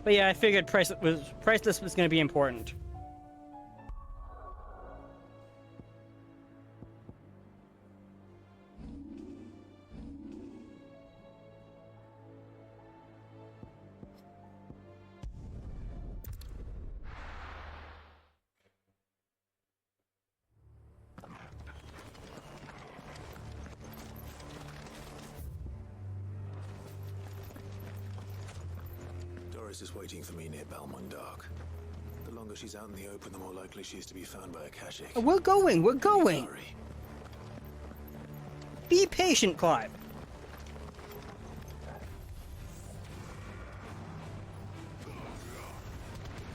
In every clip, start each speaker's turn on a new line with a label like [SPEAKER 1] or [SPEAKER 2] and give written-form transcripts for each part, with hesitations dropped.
[SPEAKER 1] But yeah, I figured priceless was going to be important.
[SPEAKER 2] Is waiting for me near Balmundark. The longer she's out in the open, the more likely she is to be found by a Kashik.
[SPEAKER 1] We're going!
[SPEAKER 2] Hurry.
[SPEAKER 1] Be patient, Clive.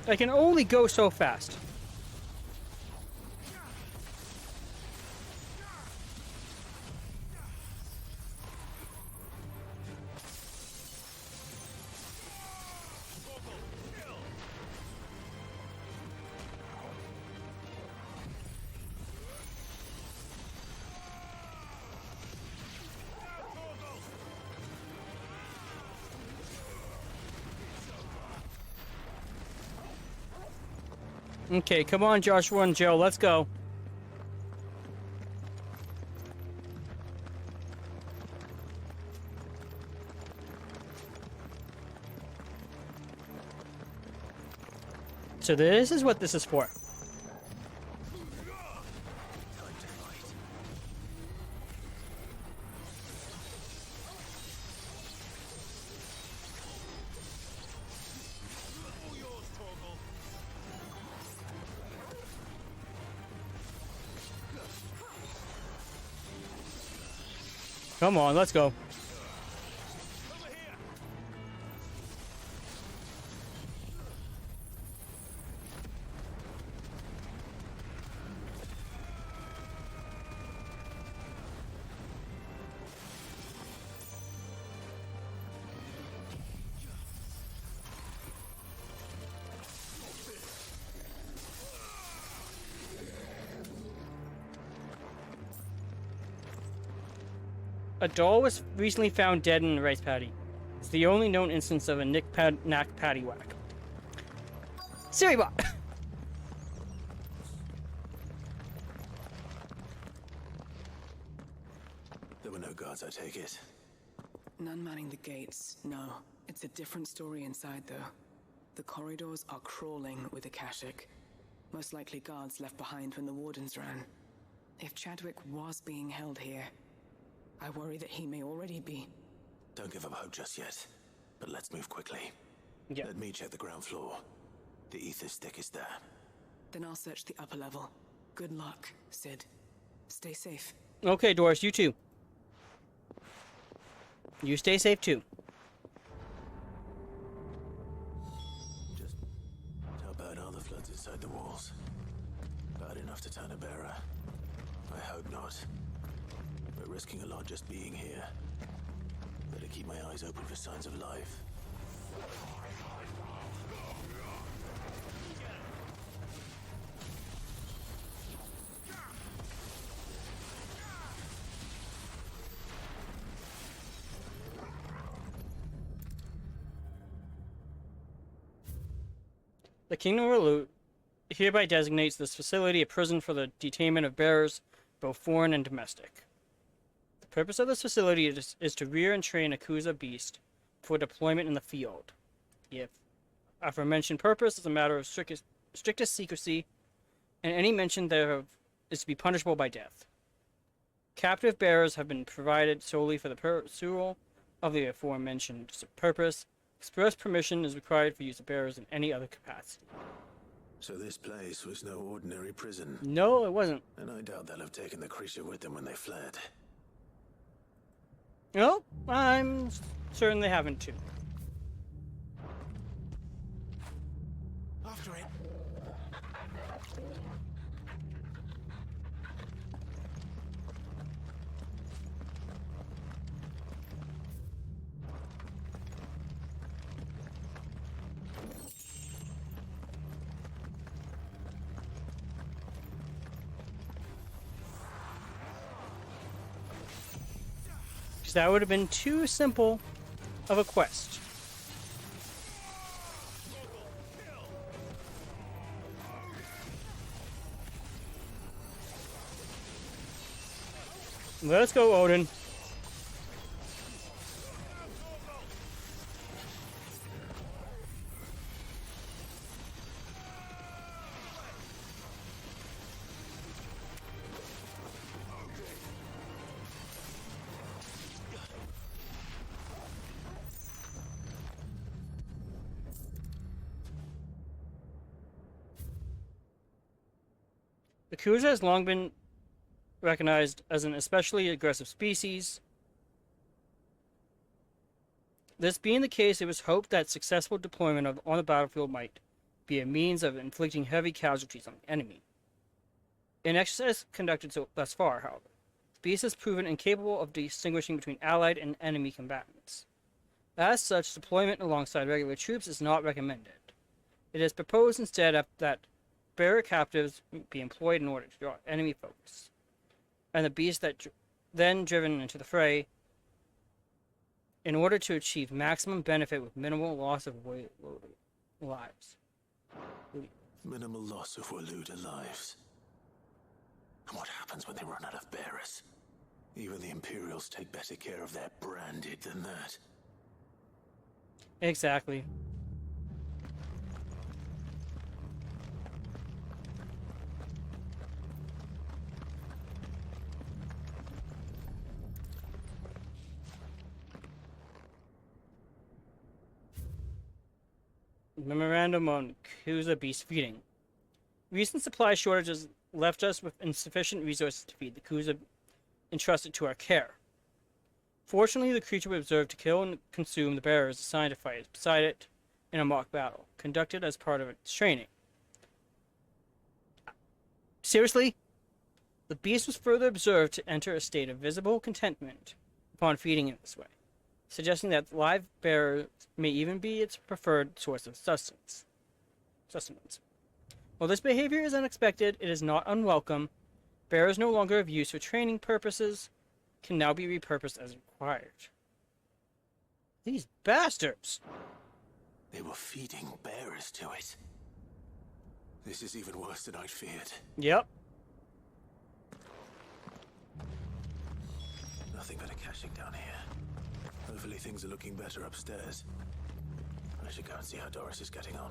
[SPEAKER 1] I can only go so fast. Okay, come on, Joshua and Joe, let's go. So this is what this is for. Come on, let's go. A doll was recently found dead in a rice paddy. It's the only known instance of a knack paddywhack. Siribot!
[SPEAKER 2] There were no guards, I take it.
[SPEAKER 3] None manning the gates, no. It's a different story inside, though. The corridors are crawling with Akashic. Most likely guards left behind when the wardens ran. If Chadwick was being held here, I worry that he may already be.
[SPEAKER 2] Don't give up hope just yet, but let's move quickly.
[SPEAKER 1] Yeah.
[SPEAKER 2] Let me check the ground floor. The ether stick is there.
[SPEAKER 3] Then I'll search the upper level. Good luck, Sid. Stay safe.
[SPEAKER 1] Okay, Doris, you too. You stay safe too.
[SPEAKER 2] Just how bad are the floods inside the walls? Bad enough to turn a bearer? I hope not. We're risking a lot just being here. Better keep my eyes open for signs of life.
[SPEAKER 1] The Kingdom of Loot hereby designates this facility a prison for the detainment of bearers, both foreign and domestic. The purpose of this facility is to rear and train a Kuza beast for deployment in the field. If aforementioned purpose is a matter of strictest secrecy, and any mention thereof is to be punishable by death. Captive bearers have been provided solely for the pursuit of the aforementioned purpose. Express permission is required for use of bearers in any other capacity.
[SPEAKER 2] So this place was no ordinary prison.
[SPEAKER 1] No, it wasn't.
[SPEAKER 2] And I doubt they'll have taken the creature with them when they fled.
[SPEAKER 1] No, I'm certain they haven't too.
[SPEAKER 2] After it.
[SPEAKER 1] Because that would have been too simple of a quest. Let's go, Odin. The Kuza has long been recognized as an especially aggressive species. This being the case, it was hoped that successful deployment on the battlefield might be a means of inflicting heavy casualties on the enemy. In exercises conducted thus far, however, the beast has proven incapable of distinguishing between allied and enemy combatants. As such, deployment alongside regular troops is not recommended. It is proposed instead that bearer captives be employed in order to draw enemy focus, and the beast then driven into the fray in order to achieve maximum benefit with minimal loss of lives.
[SPEAKER 2] Minimal loss of Waluda lives. And what happens when they run out of bearers? Even the Imperials take better care of their branded than that.
[SPEAKER 1] Exactly. Memorandum on Kuza beast feeding. Recent supply shortages left us with insufficient resources to feed the Kuza entrusted to our care. Fortunately, the creature we observed to kill and consume the bearers assigned to fight beside it in a mock battle, conducted as part of its training. Seriously? The beast was further observed to enter a state of visible contentment upon feeding in this way, suggesting that live bearers may even be its preferred source of sustenance. While this behavior is unexpected, it is not unwelcome. Bearers no longer of use for training purposes can now be repurposed as required. These bastards!
[SPEAKER 2] They were feeding bearers to it. This is even worse than I'd feared.
[SPEAKER 1] Yep.
[SPEAKER 2] Nothing but a caching down here. Hopefully things are looking better upstairs. I should go and see how Doris is getting on.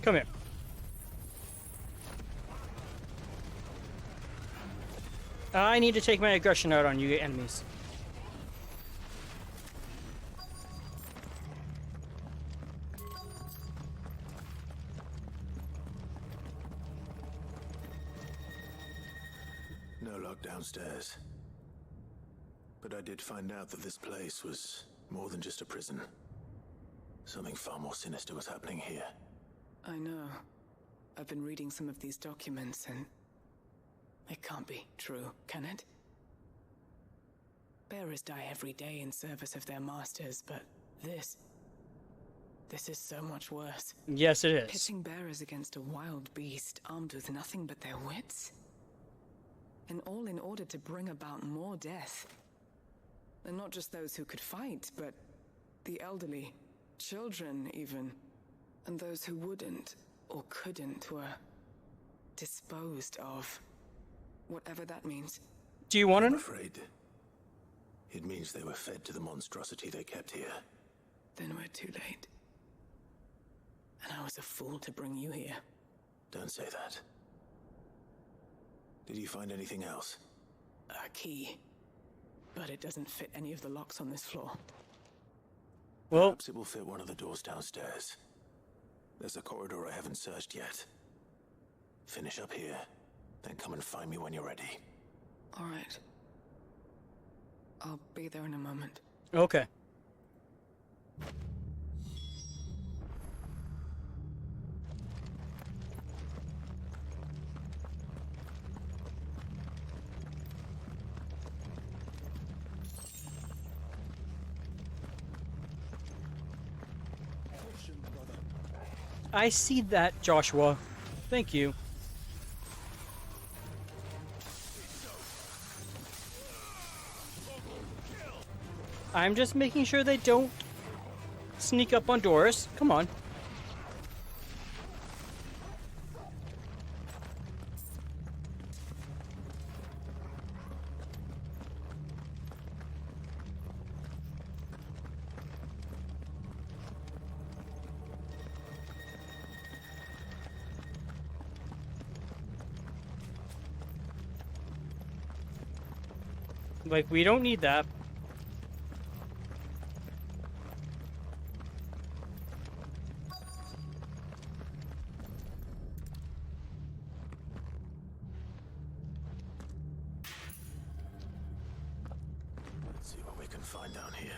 [SPEAKER 1] Come here. I need to take my aggression out on you enemies.
[SPEAKER 2] No lock downstairs. But I did find out that this place was more than just a prison. Something far more sinister was happening here.
[SPEAKER 3] I know. I've been reading some of these documents and it can't be true, can it? Bearers die every day in service of their masters, but this is so much worse.
[SPEAKER 1] Yes, it is.
[SPEAKER 3] Pitting bearers against a wild beast armed with nothing but their wits? And all in order to bring about more death. And not just those who could fight, but the elderly, children even. And those who wouldn't or couldn't were disposed of. Whatever that means.
[SPEAKER 1] Do you want
[SPEAKER 2] I'm
[SPEAKER 1] to?
[SPEAKER 2] afraid it means they were fed to the monstrosity they kept here.
[SPEAKER 3] Then we're too late. And I was a fool to bring you here.
[SPEAKER 2] Don't say that. Did you find anything else?
[SPEAKER 3] A key. But it doesn't fit any of the locks on this floor.
[SPEAKER 1] Well,
[SPEAKER 2] Perhaps it will fit one of the doors downstairs. There's a corridor I haven't searched yet. Finish up here, then come and find me when you're ready.
[SPEAKER 3] All right. I'll be there in a moment.
[SPEAKER 1] okay. I see that, Joshua. Thank you. I'm just making sure they don't sneak up on Doris. Come on. Like, we don't need that.
[SPEAKER 2] Let's see what we can find down here.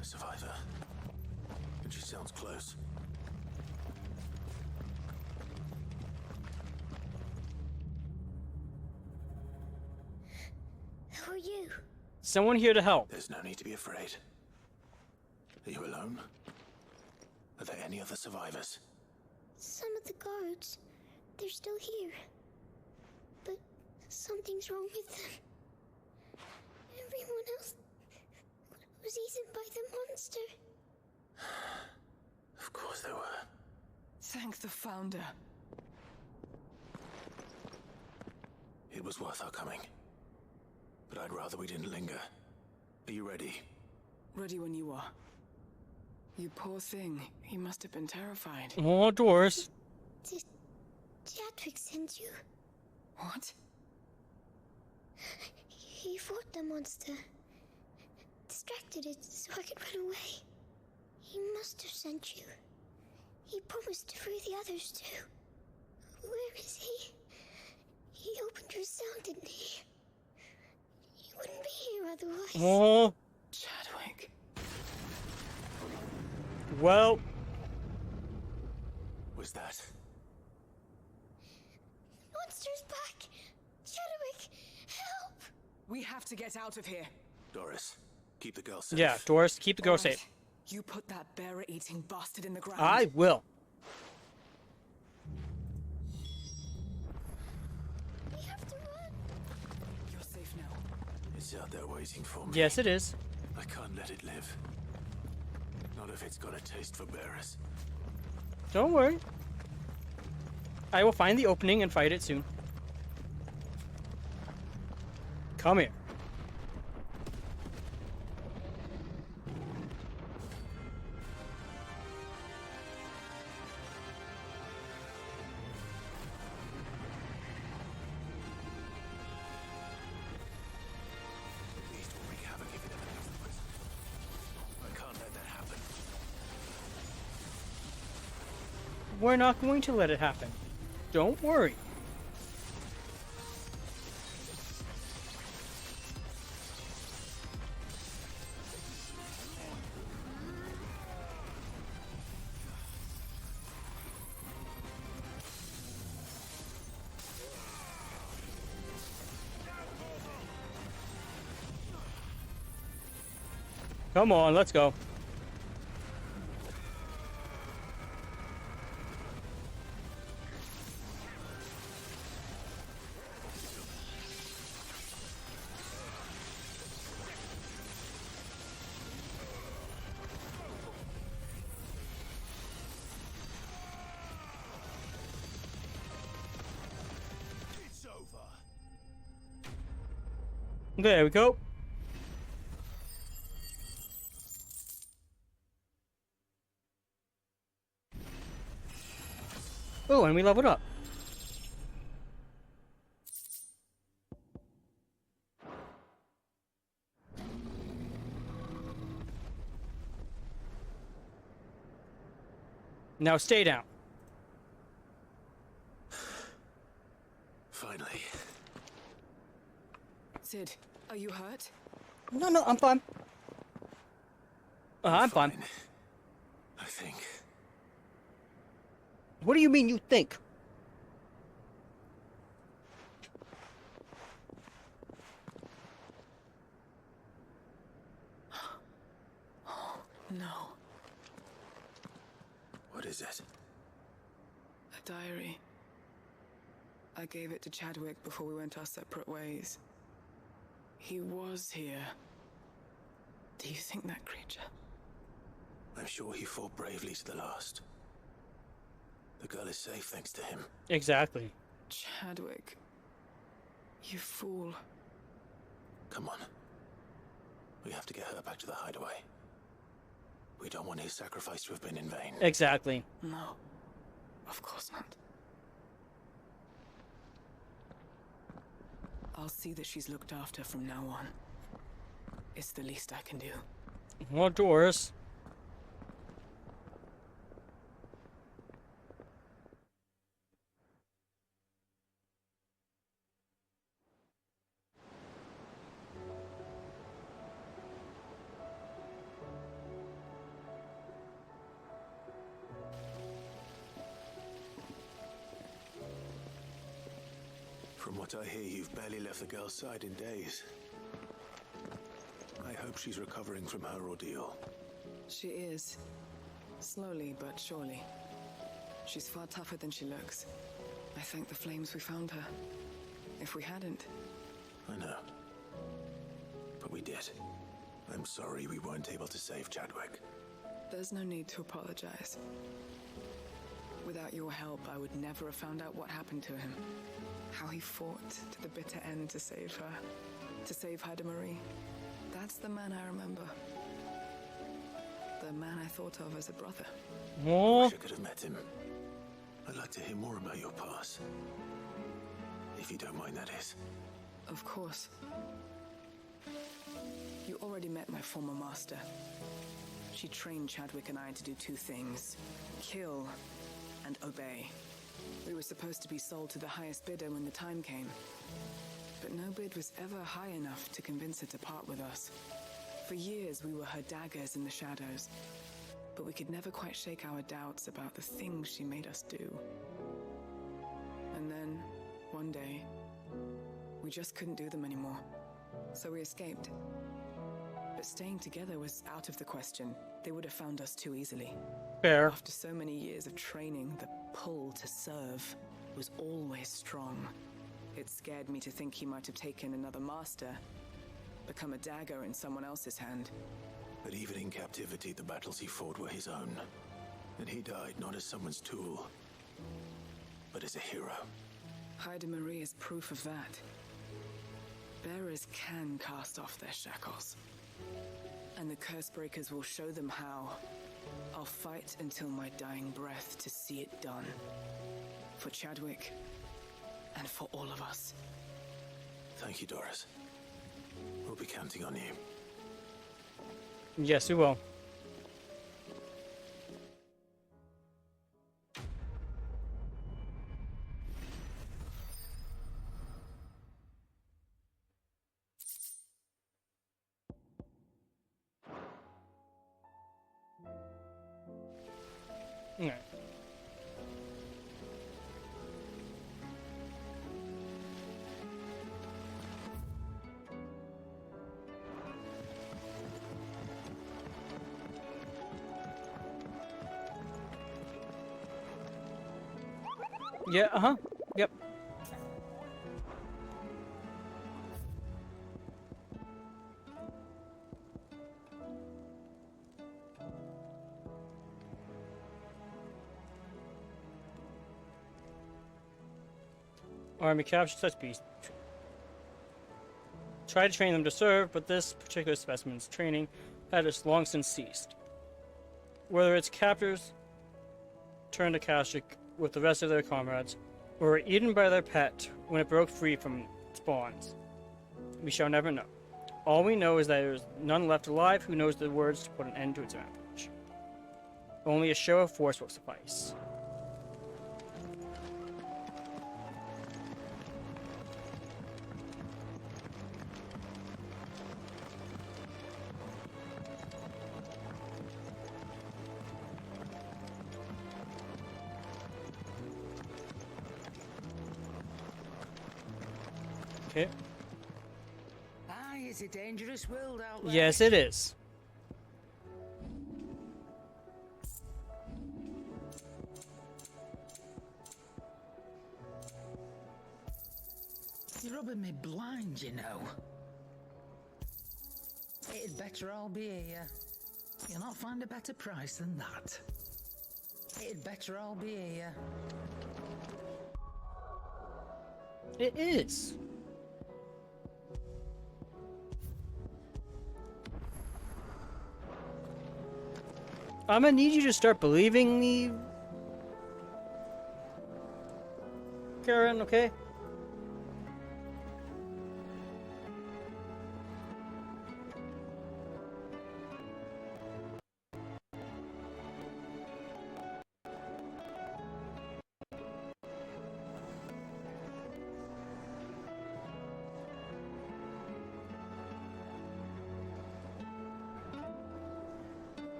[SPEAKER 2] A survivor. And she sounds close.
[SPEAKER 4] Who are you?
[SPEAKER 1] Someone here to help.
[SPEAKER 2] There's no need to be afraid. Are you alone? Are there any other survivors?
[SPEAKER 4] Some of the guards. They're still here. But something's wrong with them. Everyone else was eaten by the monster.
[SPEAKER 2] Of course there were.
[SPEAKER 3] Thank the Founder.
[SPEAKER 2] It was worth our coming. But I'd rather we didn't linger. Are you ready?
[SPEAKER 3] Ready when you are. You poor thing. He must have been terrified.
[SPEAKER 1] Oh, Doris.
[SPEAKER 4] Did Jadwick send you?
[SPEAKER 3] What?
[SPEAKER 4] He fought the monster. Distracted it so I could run away. He must have sent you. He promised to free the others too. Where is he? He opened your cell, didn't he? He wouldn't be here otherwise.
[SPEAKER 1] Oh,
[SPEAKER 3] Chadwick.
[SPEAKER 1] well.
[SPEAKER 2] Was that?
[SPEAKER 4] Monster's back! Chadwick, help!
[SPEAKER 3] We have to get out of here.
[SPEAKER 2] Doris, keep the girl safe.
[SPEAKER 1] Yeah, Doris, keep the girl
[SPEAKER 3] All right.
[SPEAKER 1] safe.
[SPEAKER 3] You put that bearer-eating bastard in the ground.
[SPEAKER 1] I will.
[SPEAKER 4] We have to run!
[SPEAKER 3] You're safe now.
[SPEAKER 2] It's out there waiting for me.
[SPEAKER 1] Yes, it is.
[SPEAKER 2] I can't let it live. Not if it's got a taste for bearers.
[SPEAKER 1] Don't worry. I will find the opening and fight it soon. Come here.
[SPEAKER 2] At least we'll wreak havoc if it ever leaves the prison. I can't let that happen.
[SPEAKER 1] We're not going to let it happen. Don't worry. Come on, let's go.
[SPEAKER 2] It's over.
[SPEAKER 1] There we go. Oh, and we leveled up. Now stay down.
[SPEAKER 2] Finally.
[SPEAKER 3] Sid, are you hurt?
[SPEAKER 1] No, I'm fine. I'm fine.
[SPEAKER 2] I think.
[SPEAKER 1] What do you mean you think?
[SPEAKER 3] No.
[SPEAKER 2] What is it?
[SPEAKER 3] A diary. I gave it to Chadwick before we went our separate ways. He was here. Do you think that creature?
[SPEAKER 2] I'm sure he fought bravely to the last. The girl is safe thanks to him.
[SPEAKER 1] Exactly.
[SPEAKER 3] Chadwick. You fool.
[SPEAKER 2] Come on. We have to get her back to the hideaway. We don't want his sacrifice to have been in vain.
[SPEAKER 1] Exactly.
[SPEAKER 3] No. Of course not. I'll see that she's looked after from now on. It's the least I can do.
[SPEAKER 1] More doors.
[SPEAKER 2] From what I hear, you've barely left the girl's side in days. I hope she's recovering from her ordeal.
[SPEAKER 3] She is. Slowly but surely. She's far tougher than she looks. I thank the flames we found her. If we hadn't...
[SPEAKER 2] I know. But we did. I'm sorry we weren't able to save Chadwick.
[SPEAKER 3] There's no need to apologize. Without your help, I would never have found out what happened to him. How he fought to the bitter end to save her. To save Hideaway. That's the man I remember. The man I thought of as a brother.
[SPEAKER 2] I
[SPEAKER 1] More.
[SPEAKER 2] wish I could have met him. I'd like to hear more about your past. If you don't mind, that is.
[SPEAKER 3] Of course. You already met my former master. She trained Chadwick and I to do two things. Kill and obey. We were supposed to be sold to the highest bidder when the time came. But no bid was ever high enough to convince her to part with us. For years we were her daggers in the shadows. But we could never quite shake our doubts about the things she made us do. And then, one day, we just couldn't do them anymore. So we escaped. But staying together was out of the question. They would have found us too easily.
[SPEAKER 1] Fair.
[SPEAKER 3] After so many years of training, the pull to serve was always strong. It scared me to think he might have taken another master, become a dagger in someone else's hand.
[SPEAKER 2] But even in captivity, the battles he fought were his own. And he died not as someone's tool, but as a hero.
[SPEAKER 3] Hideaway is proof of that. Bearers can cast off their shackles. And the Cursebreakers will show them how. I'll fight until my dying breath to see it done. For Chadwick, and for all of us.
[SPEAKER 2] Thank you, Doris. We'll be counting on you.
[SPEAKER 1] Yes, we will. Okay. Yeah, uh-huh. Yep. Army captured such beasts. Tried to train them to serve, but this particular specimen's training had long since ceased. Whether its captors turned Akashic with the rest of their comrades, or were eaten by their pet when it broke free from its bonds, we shall never know. All we know is that there is none left alive who knows the words to put an end to its rampage. Only a show of force will suffice. Okay.
[SPEAKER 5] Aye, it's a dangerous world out there.
[SPEAKER 1] Yes, it is.
[SPEAKER 5] You're rubbing me blind, you know. It'd better all be here. You'll not find a better price than that. It'd better all be here.
[SPEAKER 1] It is. I'm gonna need you to start believing me, Karen, okay?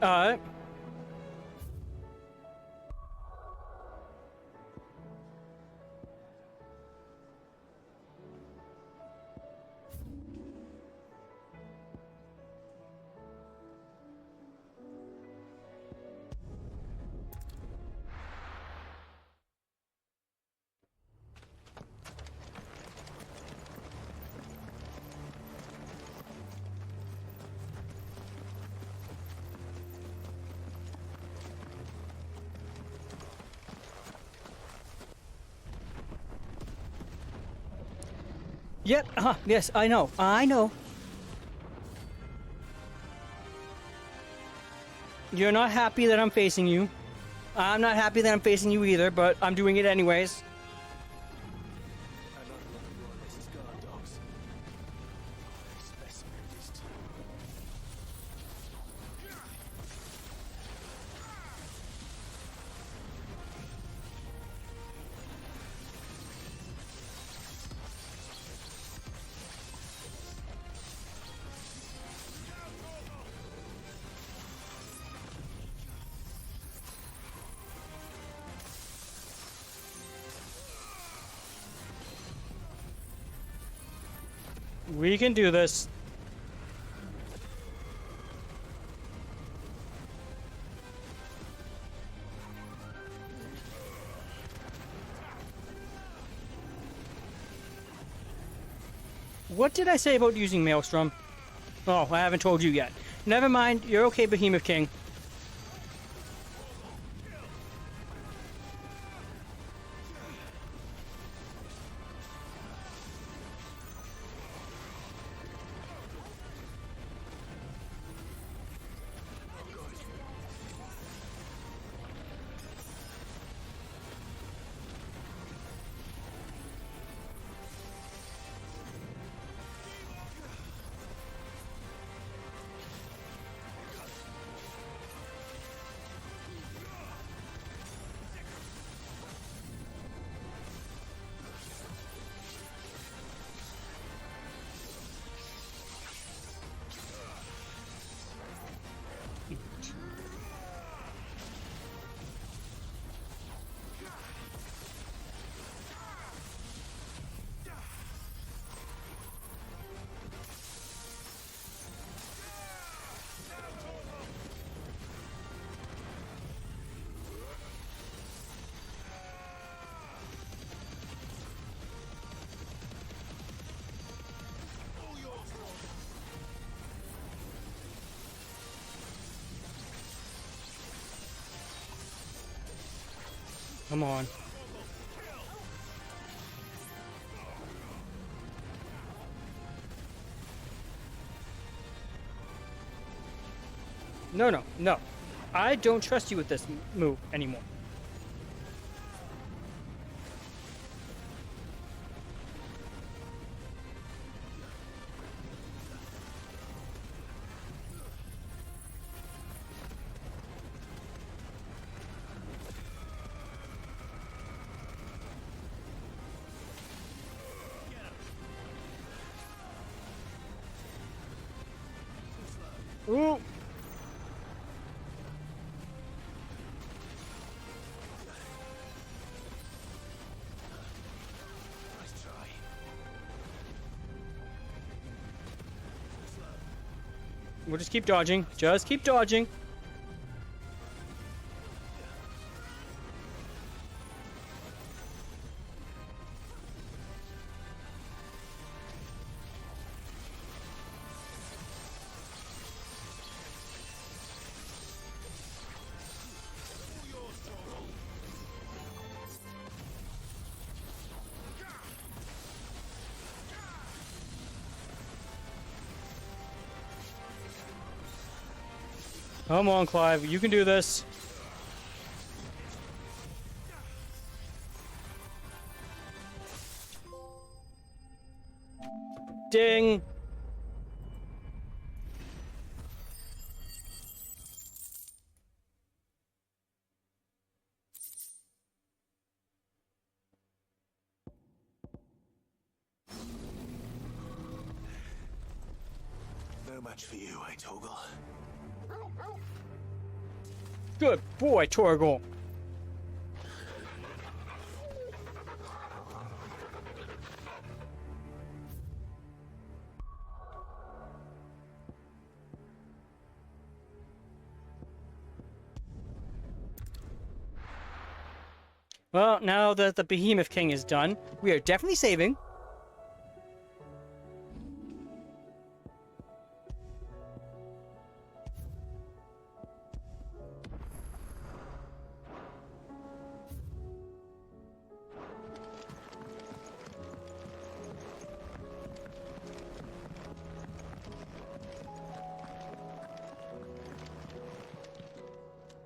[SPEAKER 1] Alright. Yep, yes, I know. I know. You're not happy that I'm facing you. I'm not happy that I'm facing you either, but I'm doing it anyways.
[SPEAKER 2] I'm not one of your Alex's guard dogs. Specimen beast.
[SPEAKER 1] We can do this. What did I say about using Maelstrom? Oh, I haven't told you yet. Never mind, you're okay, Behemoth King. Come on. No, no, no. I don't trust you with this move anymore. Ooh. We'll just keep dodging. Just keep dodging. Come on, Clive. You can do this. Ding.
[SPEAKER 2] No match for you, eh, Torgal?
[SPEAKER 1] Good boy, Torgal. Well, now that the Behemoth King is done, we are definitely saving.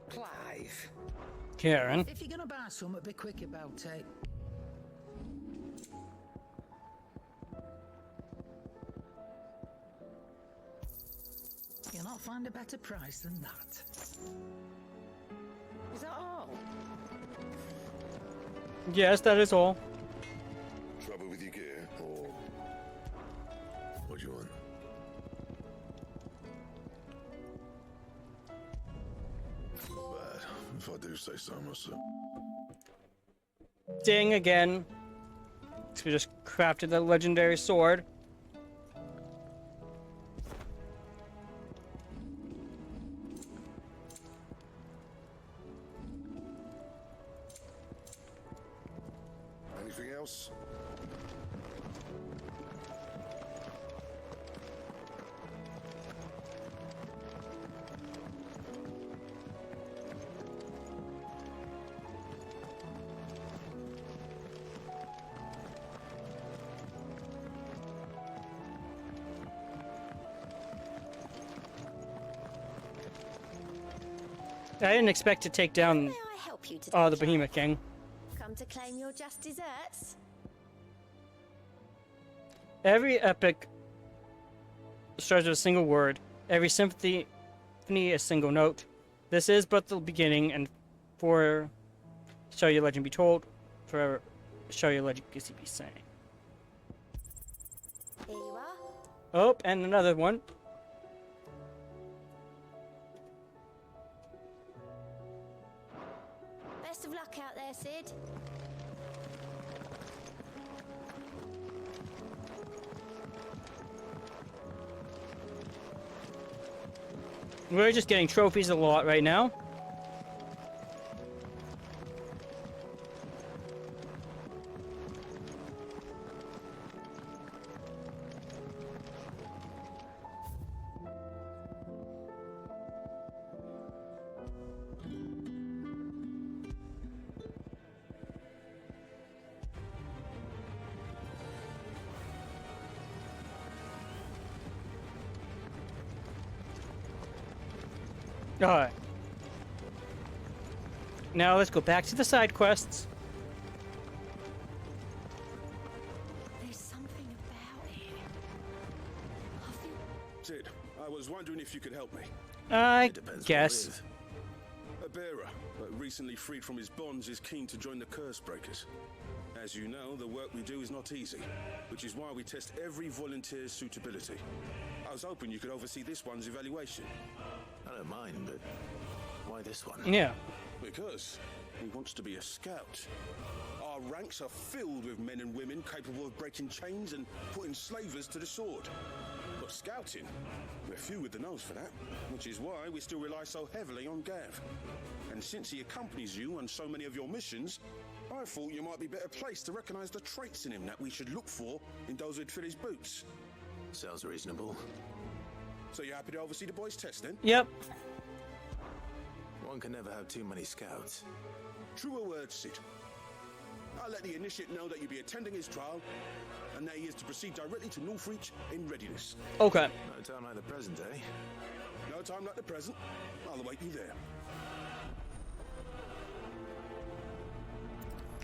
[SPEAKER 5] Clive,
[SPEAKER 1] Karen.
[SPEAKER 5] if you're gonna buy something, be quick about it. You'll not find a better price than that. Is that all?
[SPEAKER 1] Yes, that is all.
[SPEAKER 6] Trouble with your gear, or what do you want? Not bad, if I do say so myself.
[SPEAKER 1] Ding again. So we just crafted the legendary sword.
[SPEAKER 6] Anything else?
[SPEAKER 1] I didn't expect to take down
[SPEAKER 7] May I help you today,
[SPEAKER 1] the
[SPEAKER 7] child?
[SPEAKER 1] Behemoth King.
[SPEAKER 7] Come to claim your just desserts?
[SPEAKER 1] Every epic starts with a single word. Every symphony a single note. This is but the beginning, and for shall your legend be told, forever shall your legacy be sang.
[SPEAKER 7] Here you are.
[SPEAKER 1] Oh, and another one.
[SPEAKER 7] Best of luck out there, Sid.
[SPEAKER 1] We're just getting trophies a lot right now. Alright. Now let's go back to the side quests.
[SPEAKER 7] There's something about it. I feel
[SPEAKER 6] Sid, I was wondering if you could help me.
[SPEAKER 1] I
[SPEAKER 2] Depends
[SPEAKER 1] guess.
[SPEAKER 2] what
[SPEAKER 6] A bearer, but recently freed from his bonds, is keen to join the Curse Breakers. As you know, the work we do is not easy, which is why we test every volunteer's suitability. I was hoping you could oversee this one's evaluation.
[SPEAKER 2] I don't mind, but why this one?
[SPEAKER 1] Yeah.
[SPEAKER 6] Because he wants to be a scout. Our ranks are filled with men and women capable of breaking chains and putting slavers to the sword. got scouting. We're few with the nose for that, which is why we still rely so heavily on Gav. And since he accompanies you on so many of your missions, I thought you might be better placed to recognize the traits in him that we should look for in those who'd fill his boots.
[SPEAKER 2] Sounds reasonable.
[SPEAKER 6] So you're happy to oversee the boys' test then?
[SPEAKER 1] Yep.
[SPEAKER 2] One can never have too many scouts.
[SPEAKER 6] Truer words, Sid. I'll let the initiate know that you'll be attending his trial, and that he is to proceed directly to Northreach in readiness.
[SPEAKER 1] Okay.
[SPEAKER 2] No time like the present, eh?
[SPEAKER 6] No time like the present. I'll await you there.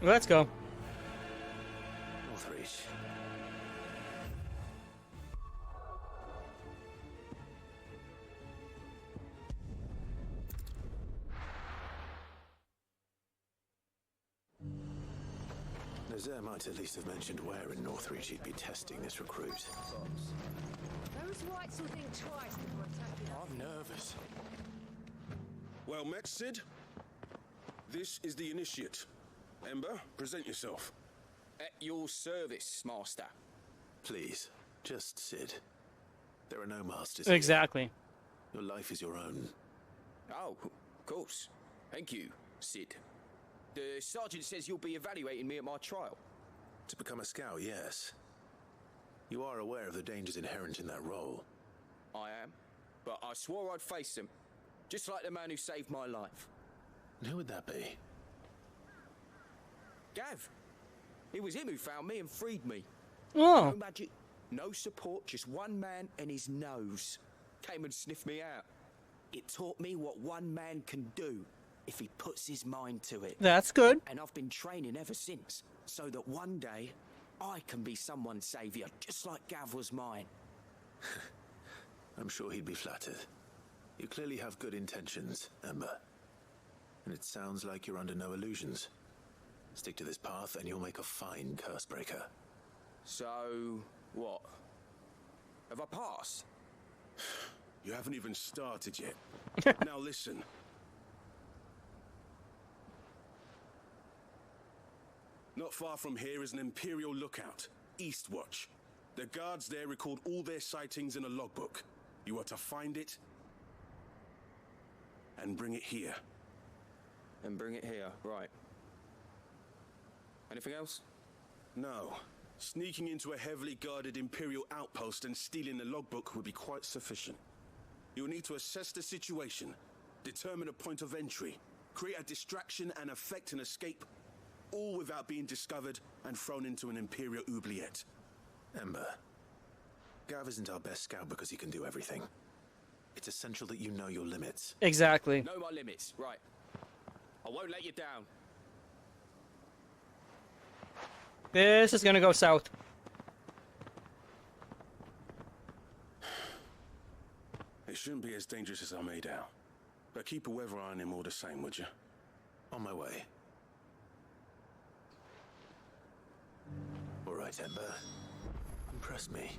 [SPEAKER 1] Let's go.
[SPEAKER 2] Northreach. Nazaire might at least have mentioned where in Northreach he'd be testing this recruit.
[SPEAKER 8] Those whites will think twice before attacking us.
[SPEAKER 2] I'm nervous.
[SPEAKER 6] Well met, Sid. This is the initiate. Ember, present yourself.
[SPEAKER 9] At your service, Master.
[SPEAKER 2] Please, just Sid. There are no masters here.
[SPEAKER 1] Exactly.
[SPEAKER 2] Your life is your own.
[SPEAKER 9] Oh, of course. Thank you, Sid. The sergeant says you'll be evaluating me at my trial.
[SPEAKER 2] To become a scout, yes. You are aware of the dangers inherent in that role.
[SPEAKER 9] I am, but I swore I'd face them. Just like the man who saved my life.
[SPEAKER 2] And who would that be?
[SPEAKER 9] Gav. It was him who found me and freed me.
[SPEAKER 1] Oh.
[SPEAKER 9] No magic, no support, just one man and his nose. Came and sniffed me out. It taught me what one man can do if he puts his mind to it.
[SPEAKER 1] That's good.
[SPEAKER 9] And I've been training ever since, so that one day I can be someone's saviour, just like Gav was mine.
[SPEAKER 2] I'm sure he'd be flattered. You clearly have good intentions, Ember. And it sounds like you're under no illusions. Stick to this path and you'll make a fine Cursebreaker.
[SPEAKER 9] So, what? Have I passed?
[SPEAKER 6] You haven't even started yet. Now listen. Not far from here is an Imperial lookout, Eastwatch. The guards there record all their sightings in a logbook. You are to find it and bring it here.
[SPEAKER 9] And bring it here, right. Anything else?
[SPEAKER 6] No. Sneaking into a heavily guarded Imperial outpost and stealing the logbook would be quite sufficient. You'll need to assess the situation, determine a point of entry, create a distraction and effect an escape, all without being discovered and thrown into an Imperial oubliette.
[SPEAKER 2] Ember, Gav isn't our best scout because he can do everything. It's essential that you know your limits.
[SPEAKER 1] Exactly.
[SPEAKER 9] Know my limits, right. I won't let you down.
[SPEAKER 1] This is gonna go south.
[SPEAKER 6] It shouldn't be as dangerous as I made out. But keep a weather eye on him all the same, would you?
[SPEAKER 2] On my way. All right, Ember. Impress me.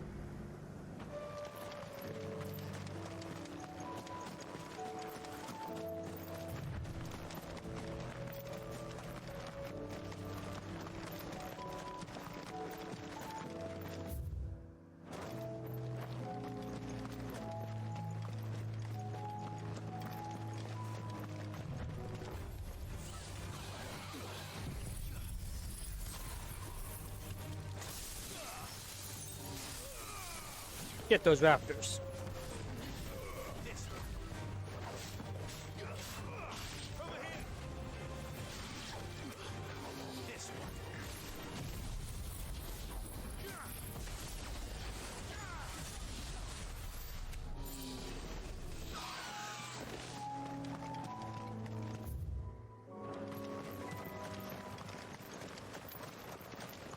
[SPEAKER 1] Get those raptors.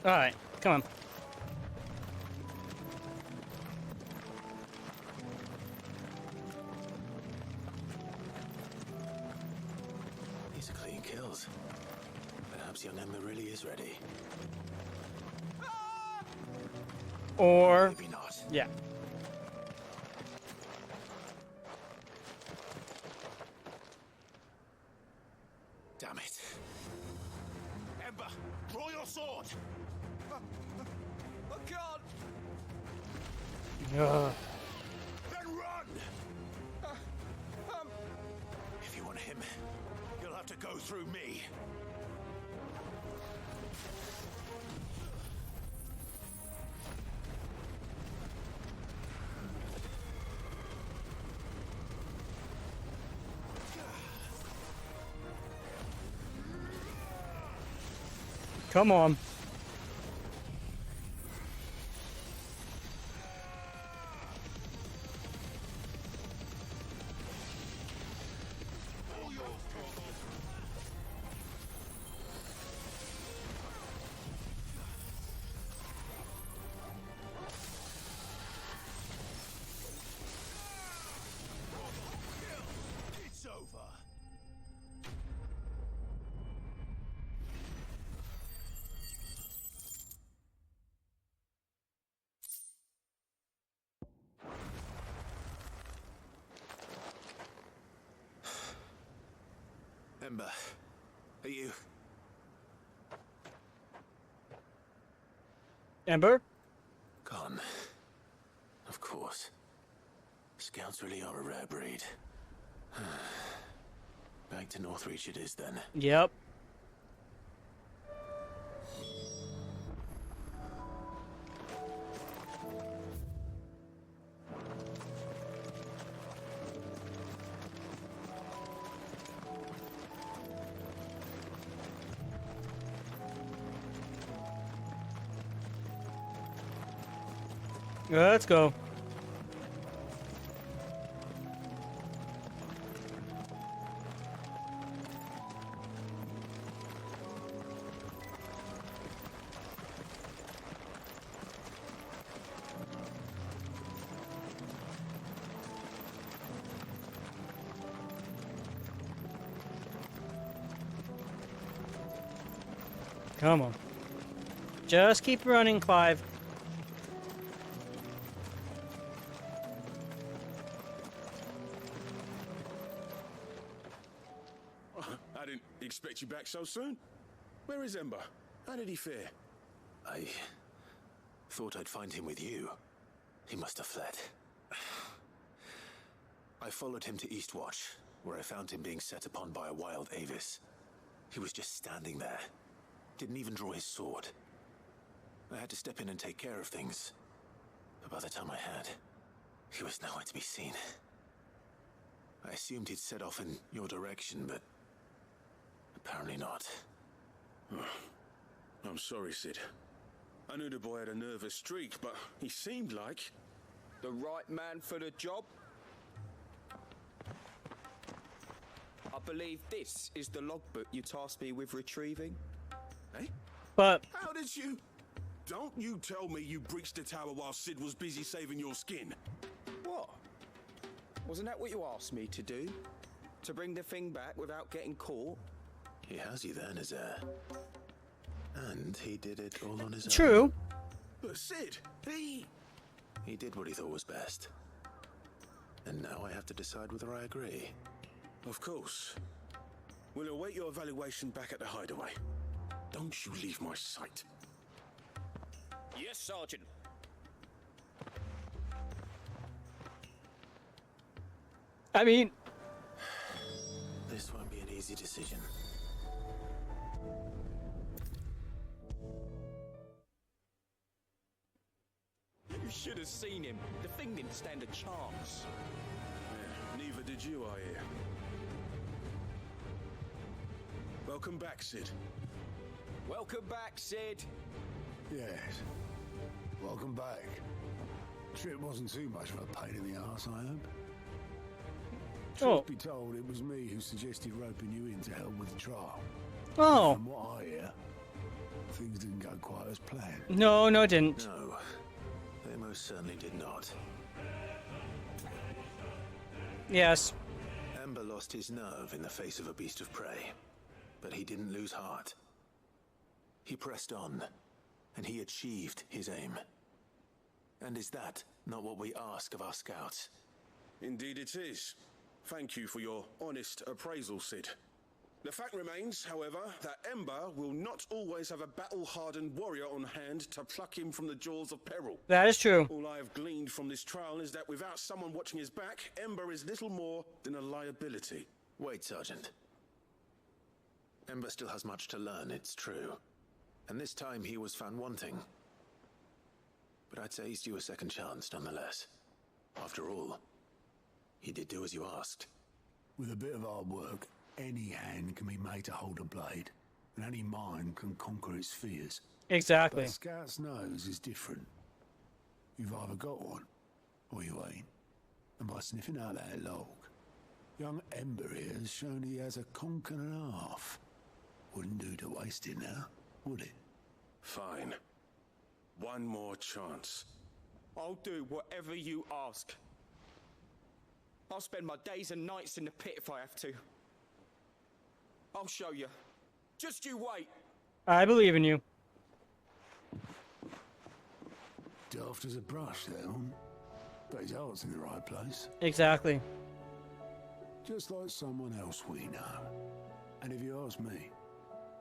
[SPEAKER 1] All right, come on.
[SPEAKER 2] These are clean kills. Perhaps young Ember really is ready.
[SPEAKER 1] Or
[SPEAKER 2] Maybe not.
[SPEAKER 1] yeah.
[SPEAKER 2] Damn it.
[SPEAKER 6] Ember, draw your sword! I can't!
[SPEAKER 1] Ugh.
[SPEAKER 2] want him, you'll have to go through me.
[SPEAKER 1] Come on.
[SPEAKER 2] It's over. Ember, are you?
[SPEAKER 1] Ember?
[SPEAKER 2] Gone. Of course. Scouts really are a rare breed. Back to Northreach it is then.
[SPEAKER 1] Yep. Let's go. Come on. Just keep running, Clive.
[SPEAKER 6] I didn't expect you back so soon. Where is Ember? How did he fare?
[SPEAKER 2] I thought I'd find him with you. He must have fled. I followed him to Eastwatch, where I found him being set upon by a wild Avis. He was just standing there. Didn't even draw his sword. I had to step in and take care of things. But by the time I had, he was nowhere to be seen. I assumed he'd set off in your direction, but apparently not.
[SPEAKER 6] I'm sorry, Sid. I knew the boy had a nervous streak, but he seemed like...
[SPEAKER 9] The right man for the job? I believe this is the logbook you tasked me with retrieving.
[SPEAKER 6] Eh?
[SPEAKER 1] But
[SPEAKER 6] How did you... Don't you tell me you breached the tower while Sid was busy saving your skin.
[SPEAKER 9] What? Wasn't that what you asked me to do? To bring the thing back without getting caught?
[SPEAKER 2] He has you there, Nazaire. And he did it all on his own.
[SPEAKER 1] true.
[SPEAKER 6] But Sid, he
[SPEAKER 2] He did what he thought was best. And now I have to decide whether I agree.
[SPEAKER 6] Of course. We'll await your evaluation back at the Hideaway. Don't you leave my sight.
[SPEAKER 9] Yes, Sergeant.
[SPEAKER 1] I mean,
[SPEAKER 2] This won't be an easy decision.
[SPEAKER 9] You should have seen him. The thing didn't stand a chance.
[SPEAKER 6] Yeah, neither did you, I hear. Welcome back, Sid.
[SPEAKER 9] Welcome back, Sid.
[SPEAKER 10] Yes. Welcome back. Trip wasn't too much of a pain in the arse, I hope.
[SPEAKER 1] Oh.
[SPEAKER 10] Truth be told, it was me who suggested roping you in to help with the trial.
[SPEAKER 1] oh.
[SPEAKER 10] From what I hear, things didn't go quite as planned.
[SPEAKER 1] No, it didn't.
[SPEAKER 2] No, they most certainly did not.
[SPEAKER 1] Yes.
[SPEAKER 2] Ember lost his nerve in the face of a beast of prey, but he didn't lose heart. He pressed on, and he achieved his aim. And is that not what we ask of our scouts?
[SPEAKER 6] Indeed it is. Thank you for your honest appraisal, Sid. The fact remains, however, that Ember will not always have a battle-hardened warrior on hand to pluck him from the jaws of peril.
[SPEAKER 1] That is true.
[SPEAKER 6] All I have gleaned from this trial is that without someone watching his back, Ember is little more than a liability.
[SPEAKER 2] Wait, Sergeant. Ember still has much to learn, it's true. And this time he was found wanting. But I'd say he's due a second chance, nonetheless. After all, he did do as you asked.
[SPEAKER 10] With a bit of hard work, any hand can be made to hold a blade, and any mind can conquer its fears.
[SPEAKER 1] Exactly.
[SPEAKER 10] But Scout's nose is different. You've either got one, or you ain't. And by sniffing out that log, young Ember here has shown he has a conch and a half. Wouldn't do to waste it now, would it?
[SPEAKER 6] Fine. One more chance.
[SPEAKER 9] I'll do whatever you ask. I'll spend my days and nights in the pit if I have to. I'll show you. Just you wait.
[SPEAKER 1] I believe in you.
[SPEAKER 10] Daft as a brush, that one. But his heart's in the right place.
[SPEAKER 1] Exactly.
[SPEAKER 10] Just like someone else we know. And if you ask me,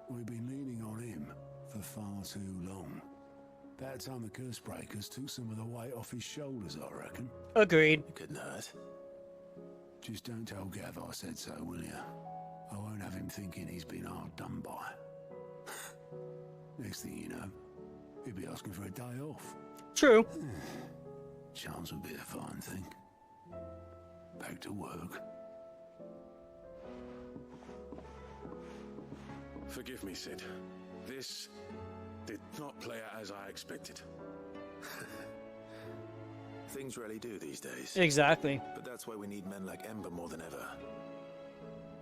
[SPEAKER 10] we've been leaning on him for far too long. That time the curse breakers took some of the weight off his shoulders, I reckon.
[SPEAKER 1] Agreed.
[SPEAKER 2] It couldn't hurt.
[SPEAKER 10] Just don't tell Gav I said so, will you? I won't have him thinking he's been hard done by. Next thing you know, he'll be asking for a day off.
[SPEAKER 1] True.
[SPEAKER 10] Chance would be a fine thing. Back to work.
[SPEAKER 6] Forgive me, Sid. This did not play out as I expected.
[SPEAKER 2] Things really do these days.
[SPEAKER 1] Exactly.
[SPEAKER 2] But that's why we need men like Ember more than ever.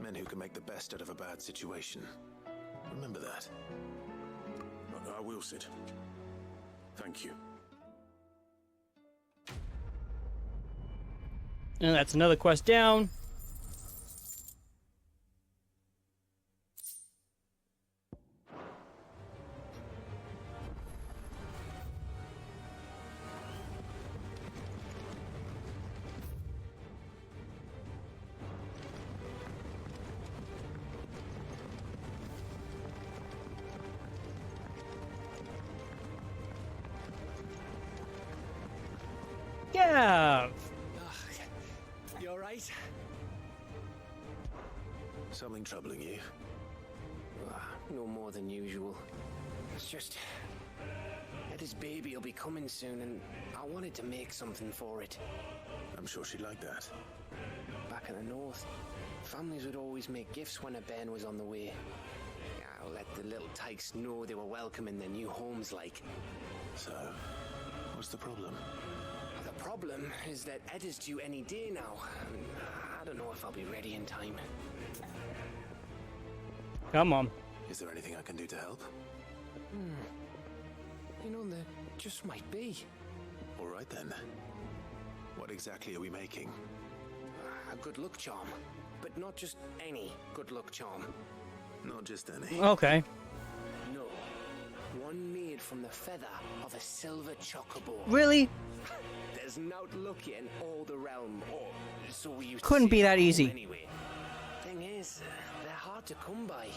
[SPEAKER 2] Men who can make the best out of a bad situation. Remember that.
[SPEAKER 6] I will, Sid. Thank you.
[SPEAKER 1] And that's another quest down. Yeah.
[SPEAKER 9] You alright?
[SPEAKER 2] Something troubling you?
[SPEAKER 11] No more than usual. It's just Eddie's baby will be coming soon, and I wanted to make something for it.
[SPEAKER 2] I'm sure she'd like that.
[SPEAKER 11] Back in the north, families would always make gifts when a bairn was on the way. I'll let the little tykes know they were welcome in their new homes, like.
[SPEAKER 2] So, what's the problem?
[SPEAKER 11] The problem is that Ed is due any day now. I don't know if I'll be ready in time.
[SPEAKER 1] Come on.
[SPEAKER 2] Is there anything I can do to help?
[SPEAKER 11] You know, there just might be.
[SPEAKER 2] All right then. What exactly are we making?
[SPEAKER 11] A good luck charm. But not just any good luck charm.
[SPEAKER 2] Not just any.
[SPEAKER 1] Okay.
[SPEAKER 11] No. One made from the feather of a silver chocobo.
[SPEAKER 1] Really?
[SPEAKER 11] There's not lucky in all the realm, or so we used
[SPEAKER 1] Couldn't
[SPEAKER 11] to
[SPEAKER 1] be
[SPEAKER 11] say
[SPEAKER 1] that
[SPEAKER 11] back
[SPEAKER 1] easy.
[SPEAKER 11] home anyway. Thing is, they're hard to come by.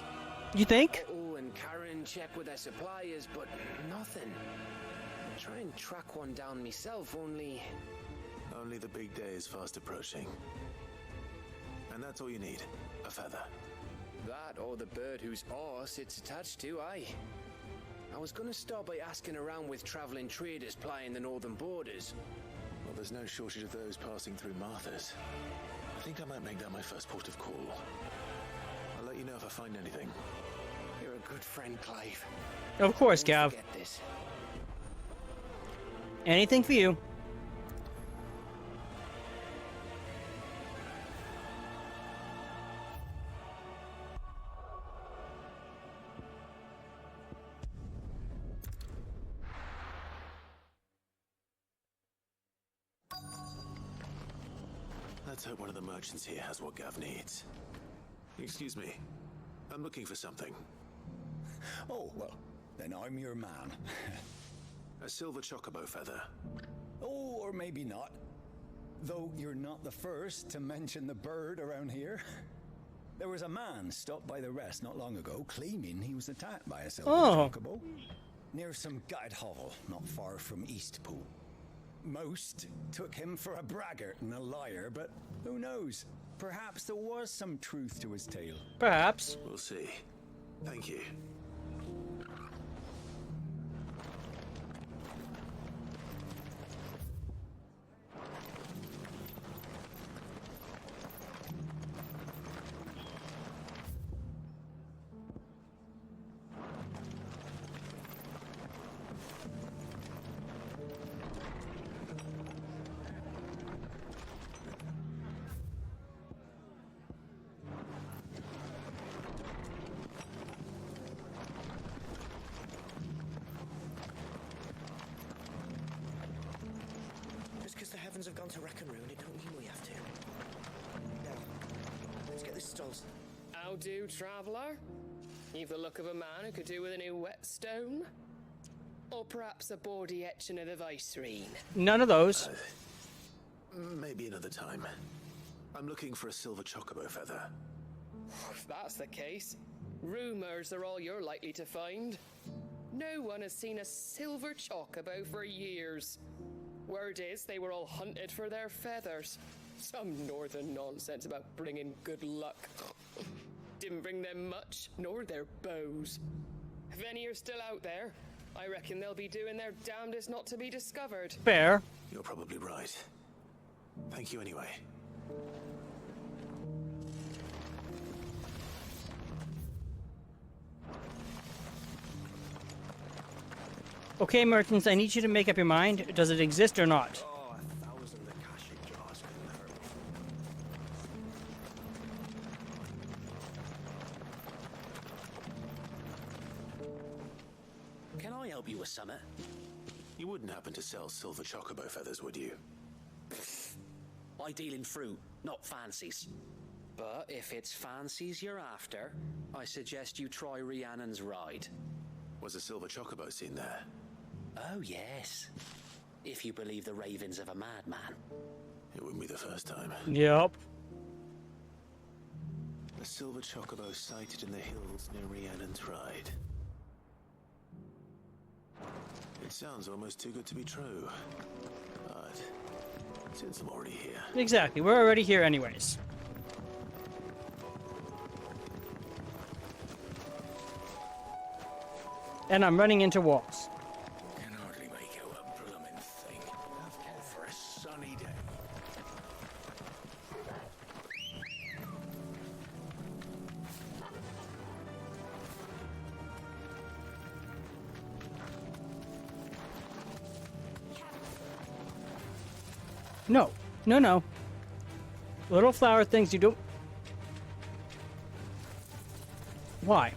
[SPEAKER 1] You think?
[SPEAKER 11] Oh, and Karen check with their suppliers, but nothing. I try and track one down myself, only
[SPEAKER 2] Only the big day is fast approaching. And that's all you need, a feather.
[SPEAKER 11] that or the bird whose arse it's attached to, aye. I was gonna start by asking around with traveling traders plying the northern borders.
[SPEAKER 2] Well, there's no shortage of those passing through Martha's. I think I might make that my first port of call. I'll let you know if I find anything.
[SPEAKER 11] You're a good friend, Clive.
[SPEAKER 1] Of course,
[SPEAKER 11] Don't
[SPEAKER 1] Gav.
[SPEAKER 11] forget this.
[SPEAKER 1] Anything for you.
[SPEAKER 2] Let's hope one of the merchants here has what Gav needs. Excuse me. I'm looking for something.
[SPEAKER 12] Oh, well, then I'm your man.
[SPEAKER 2] A silver chocobo feather.
[SPEAKER 12] Oh, or maybe not. Though you're not the first to mention the bird around here. There was a man stopped by the rest not long ago, claiming he was attacked by a silver chocobo near some gutted hovel not far from Eastpool. Most took him for a braggart and a liar, but who knows? Perhaps there was some truth to his tale.
[SPEAKER 1] Perhaps.
[SPEAKER 2] We'll see. Thank you.
[SPEAKER 13] Have gone to Rackaroon, it don't mean we have to. Now, let's get this stalled.
[SPEAKER 14] How do, traveller? You've the look of a man who could do with a new whetstone. Or perhaps a bawdy etching of the Viceroy.
[SPEAKER 1] None of those.
[SPEAKER 2] Maybe another time. I'm looking for a silver chocobo feather.
[SPEAKER 14] If that's the case, rumours are all you're likely to find. No one has seen a silver chocobo for years. Word is they were all hunted for their feathers. Some northern nonsense about bringing good luck. Didn't bring them much, nor their bows. If any are still out there, I reckon they'll be doing their damnedest not to be discovered.
[SPEAKER 1] Fair.
[SPEAKER 2] You're probably right. Thank you anyway.
[SPEAKER 1] Okay, merchants, I need you to make up your mind. Does it exist or not?
[SPEAKER 13] Oh, 1,000 Akashic jars couldn't hurt. Can I help you with something?
[SPEAKER 2] You wouldn't happen to sell silver chocobo feathers, would you?
[SPEAKER 13] I deal in fruit, not fancies. But if it's fancies you're after, I suggest you try Rhiannon's ride.
[SPEAKER 2] Was a silver chocobo seen there?
[SPEAKER 13] Oh, yes. If you believe the ravings of a madman.
[SPEAKER 2] It wouldn't be the first time.
[SPEAKER 1] Yep.
[SPEAKER 2] A silver chocobo sighted in the hills near Rhiannon's Ride. It sounds almost too good to be true. But since I'm already here...
[SPEAKER 1] Exactly. We're already here anyways. And I'm running into walls.
[SPEAKER 2] Can hardly make out a blooming thing. For a sunny day.
[SPEAKER 1] No. No, no. Little flower things you don't... Why?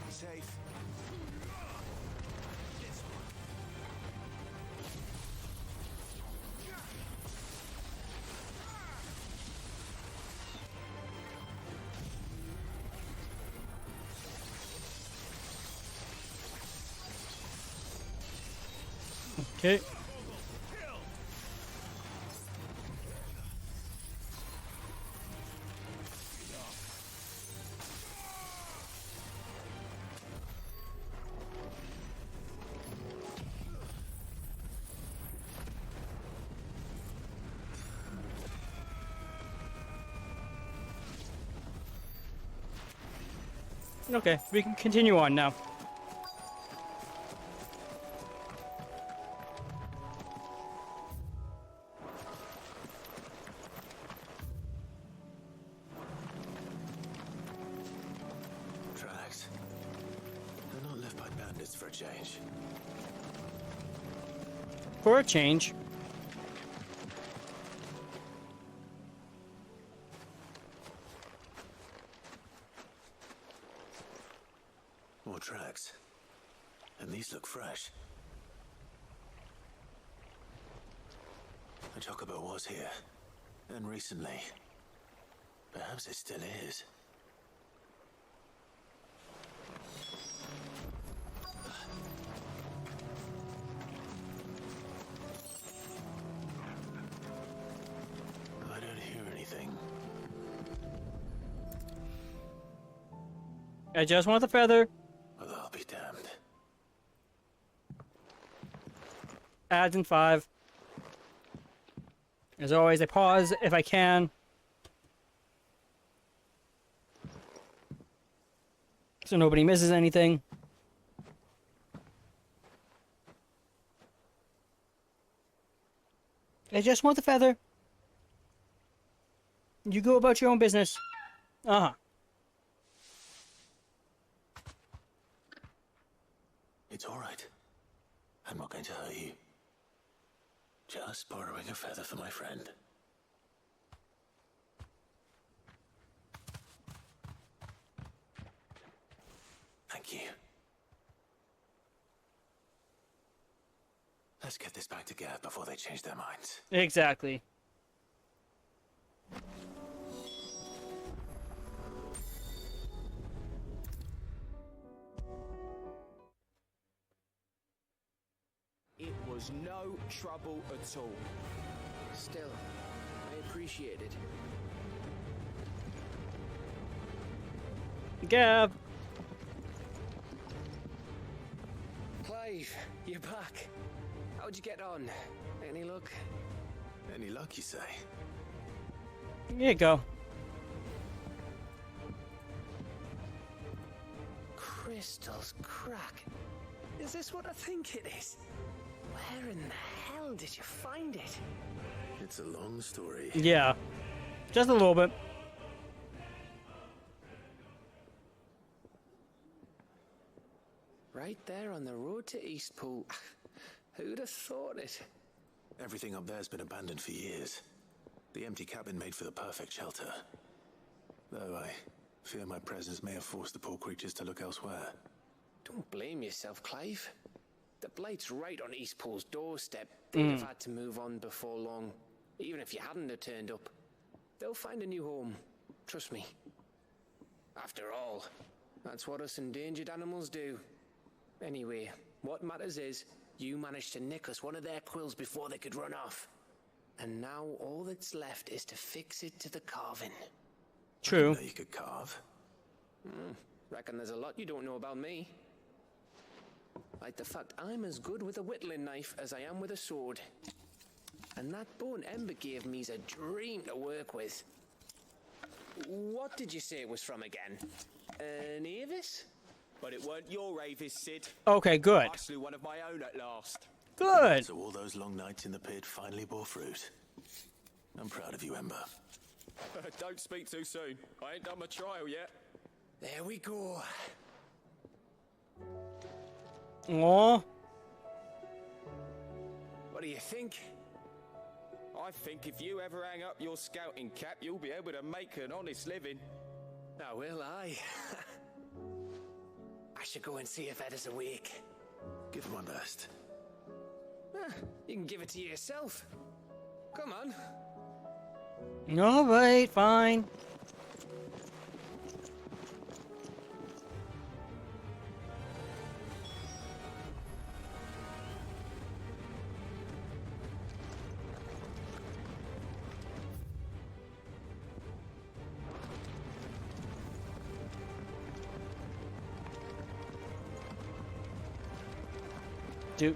[SPEAKER 2] Safe.
[SPEAKER 1] Okay. Okay, we can continue on now.
[SPEAKER 2] Tracks. They're not left by bandits for a change.
[SPEAKER 1] For a change.
[SPEAKER 2] More tracks. And these look fresh. The chocobo was here. And recently. Perhaps it still is. I don't hear anything.
[SPEAKER 1] I just want the feather.
[SPEAKER 2] Well, I'll be damned.
[SPEAKER 1] Ads in 5. As always, I pause if I can. So nobody misses anything. I just want the feather. You go about your own business. Uh-huh.
[SPEAKER 2] It's all right. I'm not going to hurt you. Just borrowing a feather for my friend. Thank you. Let's get this back to Gav before they change their minds.
[SPEAKER 1] Exactly.
[SPEAKER 9] It was no trouble at all.
[SPEAKER 11] Still, I appreciate it.
[SPEAKER 1] Gav.
[SPEAKER 11] Clive, you're back. How'd you get on? Any luck?
[SPEAKER 2] Any luck, you say?
[SPEAKER 1] Here you go.
[SPEAKER 11] Crystals crack. Is this what I think it is? Where in the hell did you find it?
[SPEAKER 2] It's a long story.
[SPEAKER 1] Yeah. Just a little bit.
[SPEAKER 11] Right there on the road to Eastpool. Who'd have thought it?
[SPEAKER 2] Everything up there's been abandoned for years. The empty cabin made for the perfect shelter. Though I fear my presence may have forced the poor creatures to look elsewhere.
[SPEAKER 11] Don't blame yourself, Clive. The Blight's right on Eastpool's doorstep. They'd have had to move on before long. Even if you hadn't have turned up. They'll find a new home. Trust me. After all, that's what us endangered animals do. Anyway, what matters is, you managed to nick us one of their quills before they could run off. And now all that's left is to fix it to the carving.
[SPEAKER 1] True.
[SPEAKER 2] I didn't know you could carve.
[SPEAKER 11] Reckon there's a lot you don't know about me. Like the fact I'm as good with a whittling knife as I am with a sword. And that bone Ember gave me's a dream to work with. What did you say it was from again? An Avis?
[SPEAKER 9] But it weren't your Avis, Sid.
[SPEAKER 1] Okay, good.
[SPEAKER 9] I slew one of my own at last.
[SPEAKER 1] Good.
[SPEAKER 2] So all those long nights in the pit finally bore fruit. I'm proud of you, Ember.
[SPEAKER 9] Don't speak too soon. I ain't done my trial yet.
[SPEAKER 11] There we go.
[SPEAKER 1] Aw.
[SPEAKER 11] What do you think?
[SPEAKER 9] I think if you ever hang up your scouting cap, you'll be able to make an honest living.
[SPEAKER 11] Now will I? I should go and see if Ed is awake.
[SPEAKER 2] Give it my best.
[SPEAKER 11] You can give it to yourself. Come on.
[SPEAKER 1] Alright, fine. Do.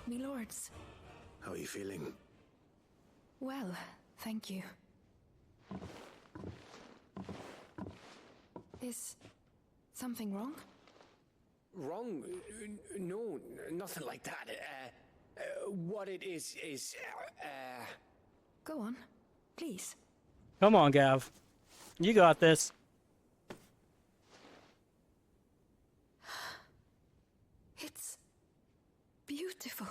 [SPEAKER 15] Me lords.
[SPEAKER 2] How are you feeling?
[SPEAKER 15] Well, thank you. Is something wrong?
[SPEAKER 11] Wrong? No, nothing like that. What it is...
[SPEAKER 15] Go on, please.
[SPEAKER 1] Come on, Gav. You got this.
[SPEAKER 15] It's beautiful.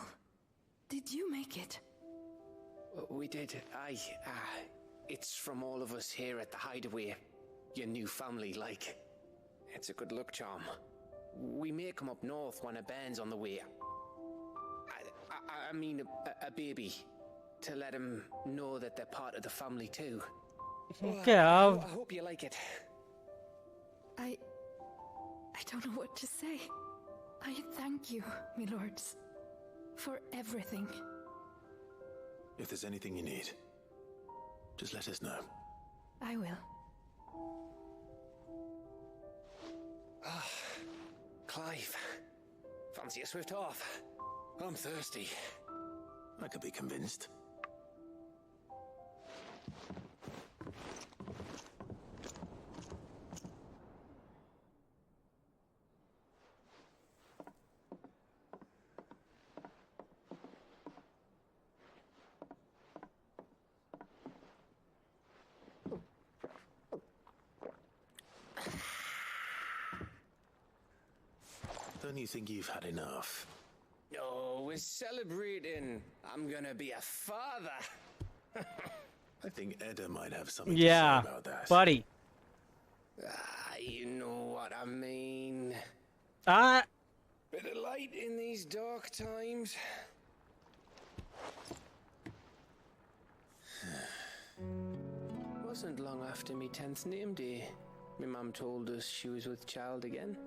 [SPEAKER 15] Did you make it?
[SPEAKER 11] We did. It's from all of us here at the Hideaway. Your new family, like. It's a good luck charm. We may come up north when a band's on the way. I mean a baby. To let him know that they're part of the family too.
[SPEAKER 1] Gav.
[SPEAKER 11] I hope you like it.
[SPEAKER 15] I don't know what to say. I thank you, my lords, for everything.
[SPEAKER 2] If there's anything you need, just let us know.
[SPEAKER 15] I will.
[SPEAKER 11] Ah, Clive. Fancy a swift off? I'm thirsty.
[SPEAKER 2] I could be convinced. Don't you think you've had enough?
[SPEAKER 11] No, we're celebrating. I'm gonna be a father.
[SPEAKER 2] I think Edda might have something
[SPEAKER 1] Yeah,
[SPEAKER 2] to say about that.
[SPEAKER 1] buddy.
[SPEAKER 11] You know what I mean.
[SPEAKER 1] Bit
[SPEAKER 11] of light in these dark times. Wasn't long after me 10th name day, my mum told us she was with child again.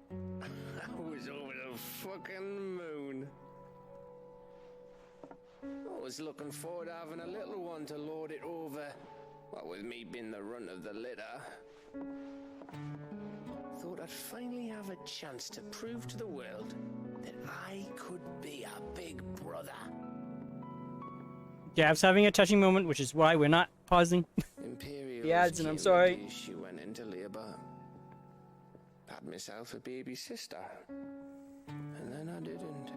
[SPEAKER 11] I was over the fucking moon. I was looking forward to having a little one to lord it over, what with me being the runt of the litter. Thought I'd finally have a chance to prove to the world that I could be a big brother.
[SPEAKER 1] Gav's having a touching moment, which is why we're not pausing. The ads, and I'm sorry.
[SPEAKER 11] She went into labour. Had myself a baby sister, and then I didn't.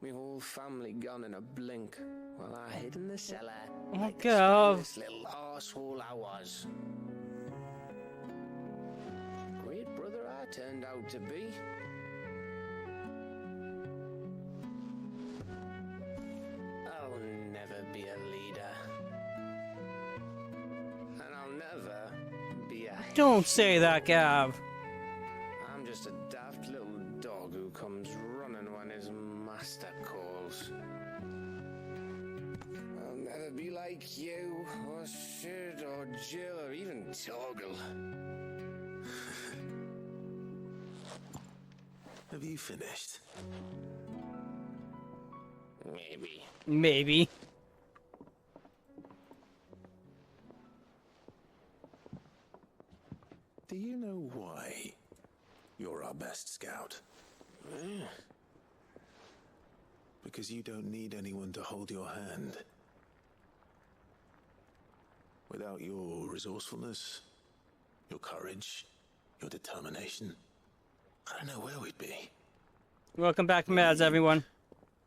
[SPEAKER 11] My whole family gone in a blink, while I hid in the cellar like the spineless little arsehole I was. Great brother I turned out to be. I'll never be a leader, and I'll never be a...
[SPEAKER 1] Don't say that, Gav.
[SPEAKER 11] I'm just a daft little dog who comes running when his master calls. I'll never be like you, or Sid, or Jill, or even Torgal.
[SPEAKER 2] Have you finished?
[SPEAKER 11] Maybe.
[SPEAKER 1] Maybe.
[SPEAKER 2] Do you know why you're our best scout? Because you don't need anyone to hold your hand. Without your resourcefulness, your courage, your determination, I don't know where we'd be.
[SPEAKER 1] Welcome back, Mads, everyone.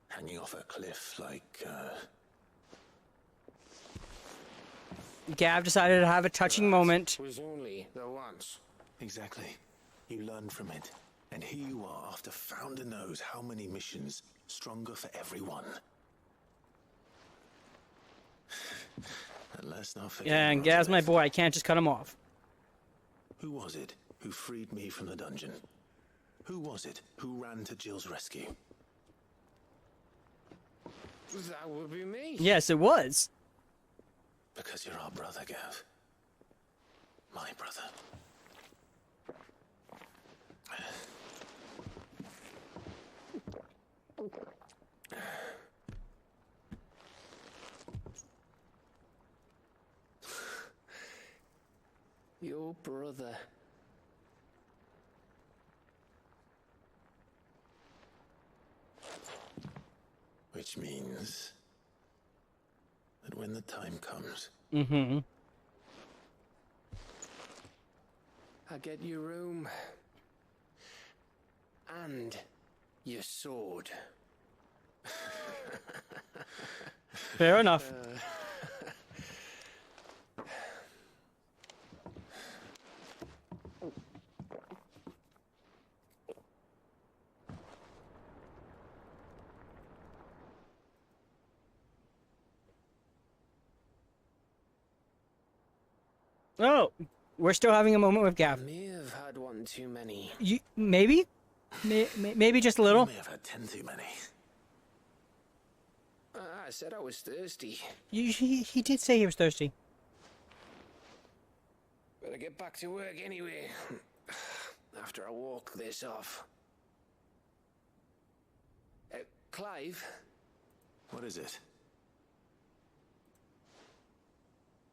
[SPEAKER 2] Hanging off a cliff like,
[SPEAKER 1] Gav decided to have a touching moment.
[SPEAKER 11] Was only the once.
[SPEAKER 2] Exactly. You learn from it. And here you are after Founder knows how many missions, stronger for everyone. And let's not forget.
[SPEAKER 1] Yeah, and Gav's my boy. I can't just cut him off.
[SPEAKER 2] Who was it who freed me from the dungeon? Who was it who ran to Jill's rescue?
[SPEAKER 11] That would be me.
[SPEAKER 1] Yes, it was.
[SPEAKER 2] Because you're our brother, Gav. My brother.
[SPEAKER 11] Your brother.
[SPEAKER 2] Which means that when the time comes,
[SPEAKER 11] I get your room. And your sword.
[SPEAKER 1] Fair enough. Oh, we're still having a moment with Gav.
[SPEAKER 11] May have had one too many.
[SPEAKER 1] You maybe, maybe just a little.
[SPEAKER 2] You may have had 10 too many.
[SPEAKER 11] I said I was thirsty.
[SPEAKER 1] He did say he was thirsty.
[SPEAKER 11] Better get back to work anyway. After I walk this off. Clive?
[SPEAKER 2] What is it?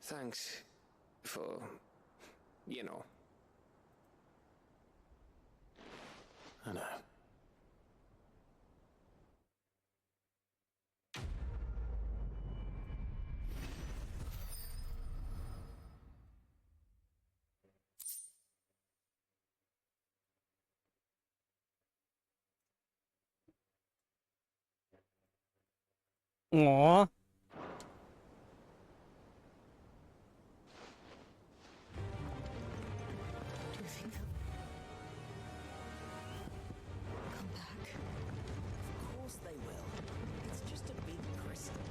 [SPEAKER 11] Thanks for, you know.
[SPEAKER 2] I know.
[SPEAKER 1] Aww.
[SPEAKER 15] Do you think they'll come back?
[SPEAKER 16] Of course they will. It's just a big crystal.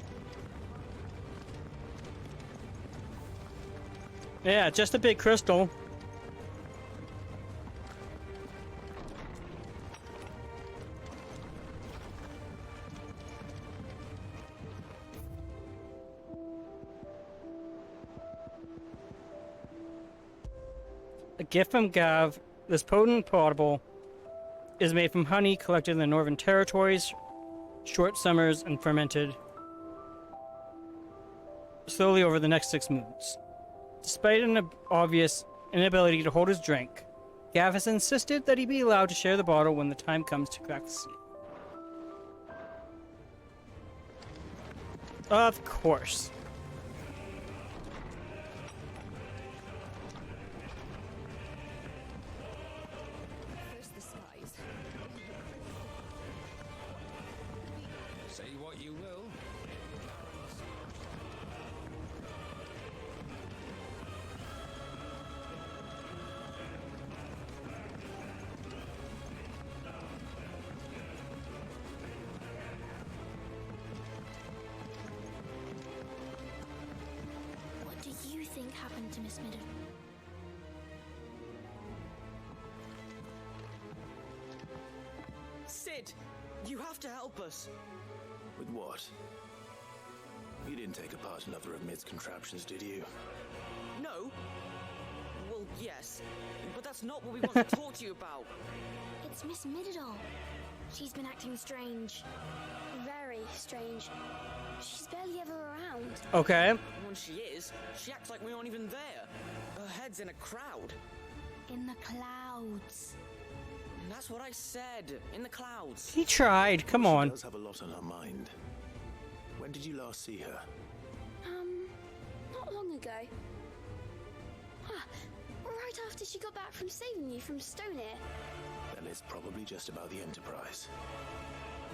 [SPEAKER 1] Yeah, just a big crystal. A gift from Gav. This potent potable is made from honey collected in the Northern Territories, short summers, and fermented slowly over the next 6 moons. Despite an obvious inability to hold his drink, Gav has insisted that he be allowed to share the bottle when the time comes to crack the seal. Of course.
[SPEAKER 15] First the skies.
[SPEAKER 17] Say what you will.
[SPEAKER 4] What do you think happened to Miss Middle?
[SPEAKER 16] Sid, you have to help us.
[SPEAKER 2] With what? You didn't take apart another of Mid's contraptions, did you?
[SPEAKER 16] No. Well, yes, but that's not what we want to talk to you about.
[SPEAKER 4] It's Miss Middle. She's been acting strange. Very strange. She's barely ever around.
[SPEAKER 1] Okay.
[SPEAKER 16] When she is, she acts like we aren't even there. Her head's in a crowd.
[SPEAKER 4] In the clouds.
[SPEAKER 16] That's what I said. In the clouds.
[SPEAKER 1] He tried. Come on.
[SPEAKER 2] She does have a lot on her mind. When did you last see her?
[SPEAKER 4] Not long ago. Right after she got back from saving you from Stoneir.
[SPEAKER 2] Then it's probably just about the Enterprise.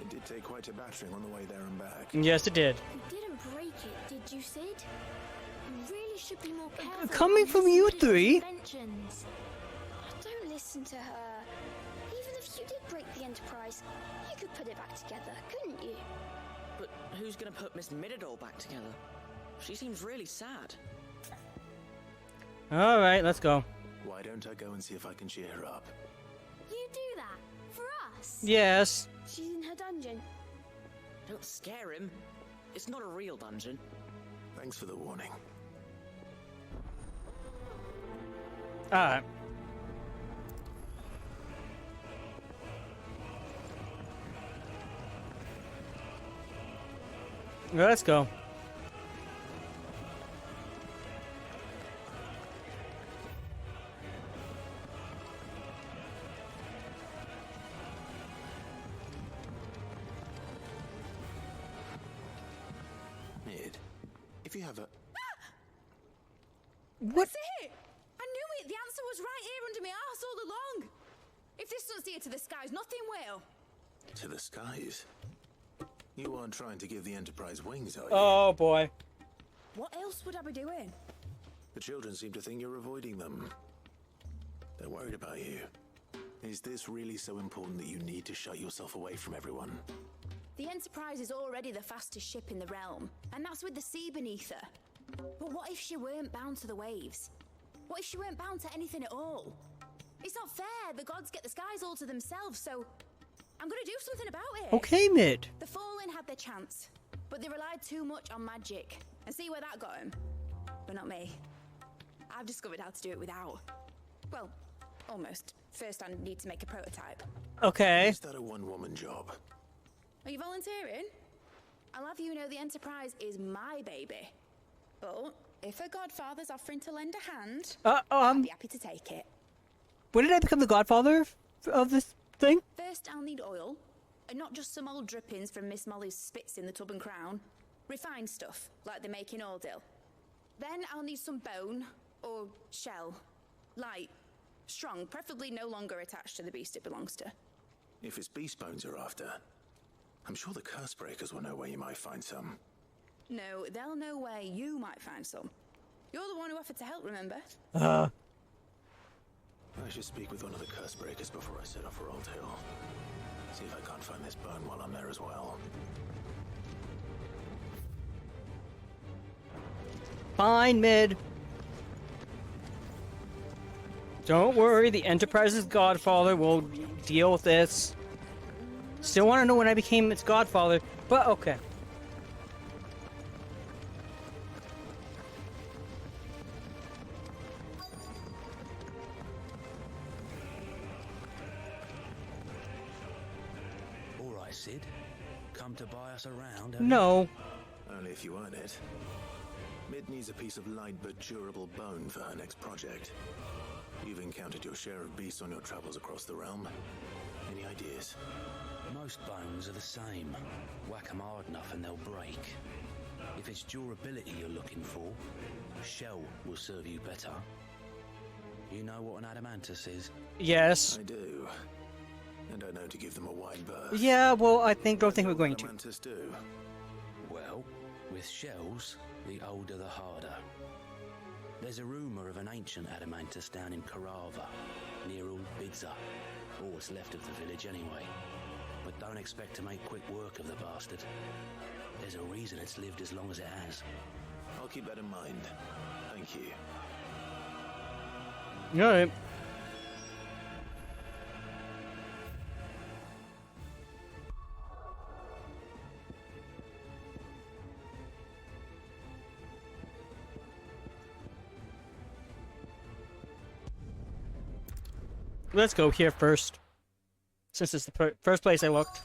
[SPEAKER 2] It did take quite a battering on the way there and back.
[SPEAKER 1] Yes, it did.
[SPEAKER 4] You didn't break it, did you, Sid? You really should be more careful.
[SPEAKER 1] Coming from you three.
[SPEAKER 4] Inventions. Don't listen to her. Even if you did break the Enterprise, you could put it back together, couldn't you?
[SPEAKER 16] But who's gonna put Miss Middle back together? She seems really sad.
[SPEAKER 1] All right, let's go.
[SPEAKER 2] Why don't I go and see if I can cheer her up?
[SPEAKER 4] You do that? For us?
[SPEAKER 1] Yes.
[SPEAKER 4] She's in her dungeon.
[SPEAKER 16] Don't scare him. It's not a real dungeon.
[SPEAKER 2] Thanks for the warning.
[SPEAKER 1] All right. Let's go.
[SPEAKER 2] Mid, if you have a...
[SPEAKER 1] What?
[SPEAKER 15] That's it! I knew it! The answer was right here under my arse all along! If this doesn't steer to the skies, nothing will!
[SPEAKER 2] To the skies? You aren't trying to give the Enterprise wings, are you?
[SPEAKER 1] Oh, boy.
[SPEAKER 15] What else would I be doing?
[SPEAKER 2] The children seem to think you're avoiding them. They're worried about you. Is this really so important that you need to shut yourself away from everyone?
[SPEAKER 15] The Enterprise is already the fastest ship in the realm, and that's with the sea beneath her. But what if she weren't bound to the waves? What if she weren't bound to anything at all? It's not fair. The gods get the skies all to themselves, so I'm gonna do something about it.
[SPEAKER 1] Okay, Mid.
[SPEAKER 15] The Fallen had their chance. but they relied too much on magic. And see where that got them? But not me. I've discovered how to do it without. Well, almost. First, I need to make a prototype.
[SPEAKER 1] Okay.
[SPEAKER 2] Is that a one-woman job?
[SPEAKER 15] Are you volunteering? I'll have you know the Enterprise is my baby. But if a godfather's offering to lend a hand, I'll be happy to take it.
[SPEAKER 1] When did I become the godfather of this thing?
[SPEAKER 15] First, I'll need oil, and not just some old drippings from Miss Molly's spits in the Tub and Crown. Refined stuff, like they make in Ordil. Then I'll need some bone, or shell. Light, strong, preferably no longer attached to the beast it belongs to.
[SPEAKER 2] If it's beast bones you're after, I'm sure the curse breakers will know where you might find some.
[SPEAKER 15] No, they'll know where you might find some. You're the one who offered to help, remember?
[SPEAKER 2] I should speak with one of the curse breakers before I set off for Old Hill. See if I can't find this bone while I'm there as well.
[SPEAKER 1] Fine, Mid. Don't worry, the Enterprise's godfather will deal with this. Still want to know when I became its godfather, but okay.
[SPEAKER 17] All right, Sid. Come to buy us around?
[SPEAKER 1] No.
[SPEAKER 2] Only if you earn it. Mid needs a piece of light but durable bone for her next project. You've encountered your share of beasts on your travels across the realm. Any ideas?
[SPEAKER 17] Most bones are the same. Whack 'em hard enough and they'll break. If it's durability you're looking for, shell will serve you better. You know what an adamantus is?
[SPEAKER 1] Yes.
[SPEAKER 2] I do. And I know to give them a wide berth.
[SPEAKER 1] Yeah, well, don't think we're going to.
[SPEAKER 2] Adamantus do.
[SPEAKER 17] Well, with shells, the older the harder. There's a rumour of an ancient adamantus down in Karava, near Old Bidza. All what's left of the village anyway. But don't expect to make quick work of the bastard. There's a reason it's lived as long as it has.
[SPEAKER 2] I'll keep that in mind. Thank you.
[SPEAKER 1] Alright. Let's go here first, since it's the first place I looked.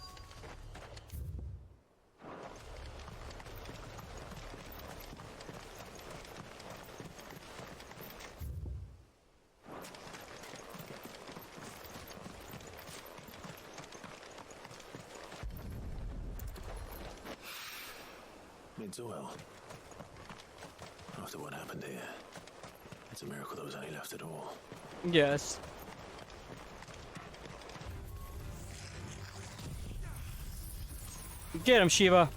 [SPEAKER 2] It's well. After what happened here, it's a miracle there was any left at all.
[SPEAKER 1] Yes. Get him, Shiva.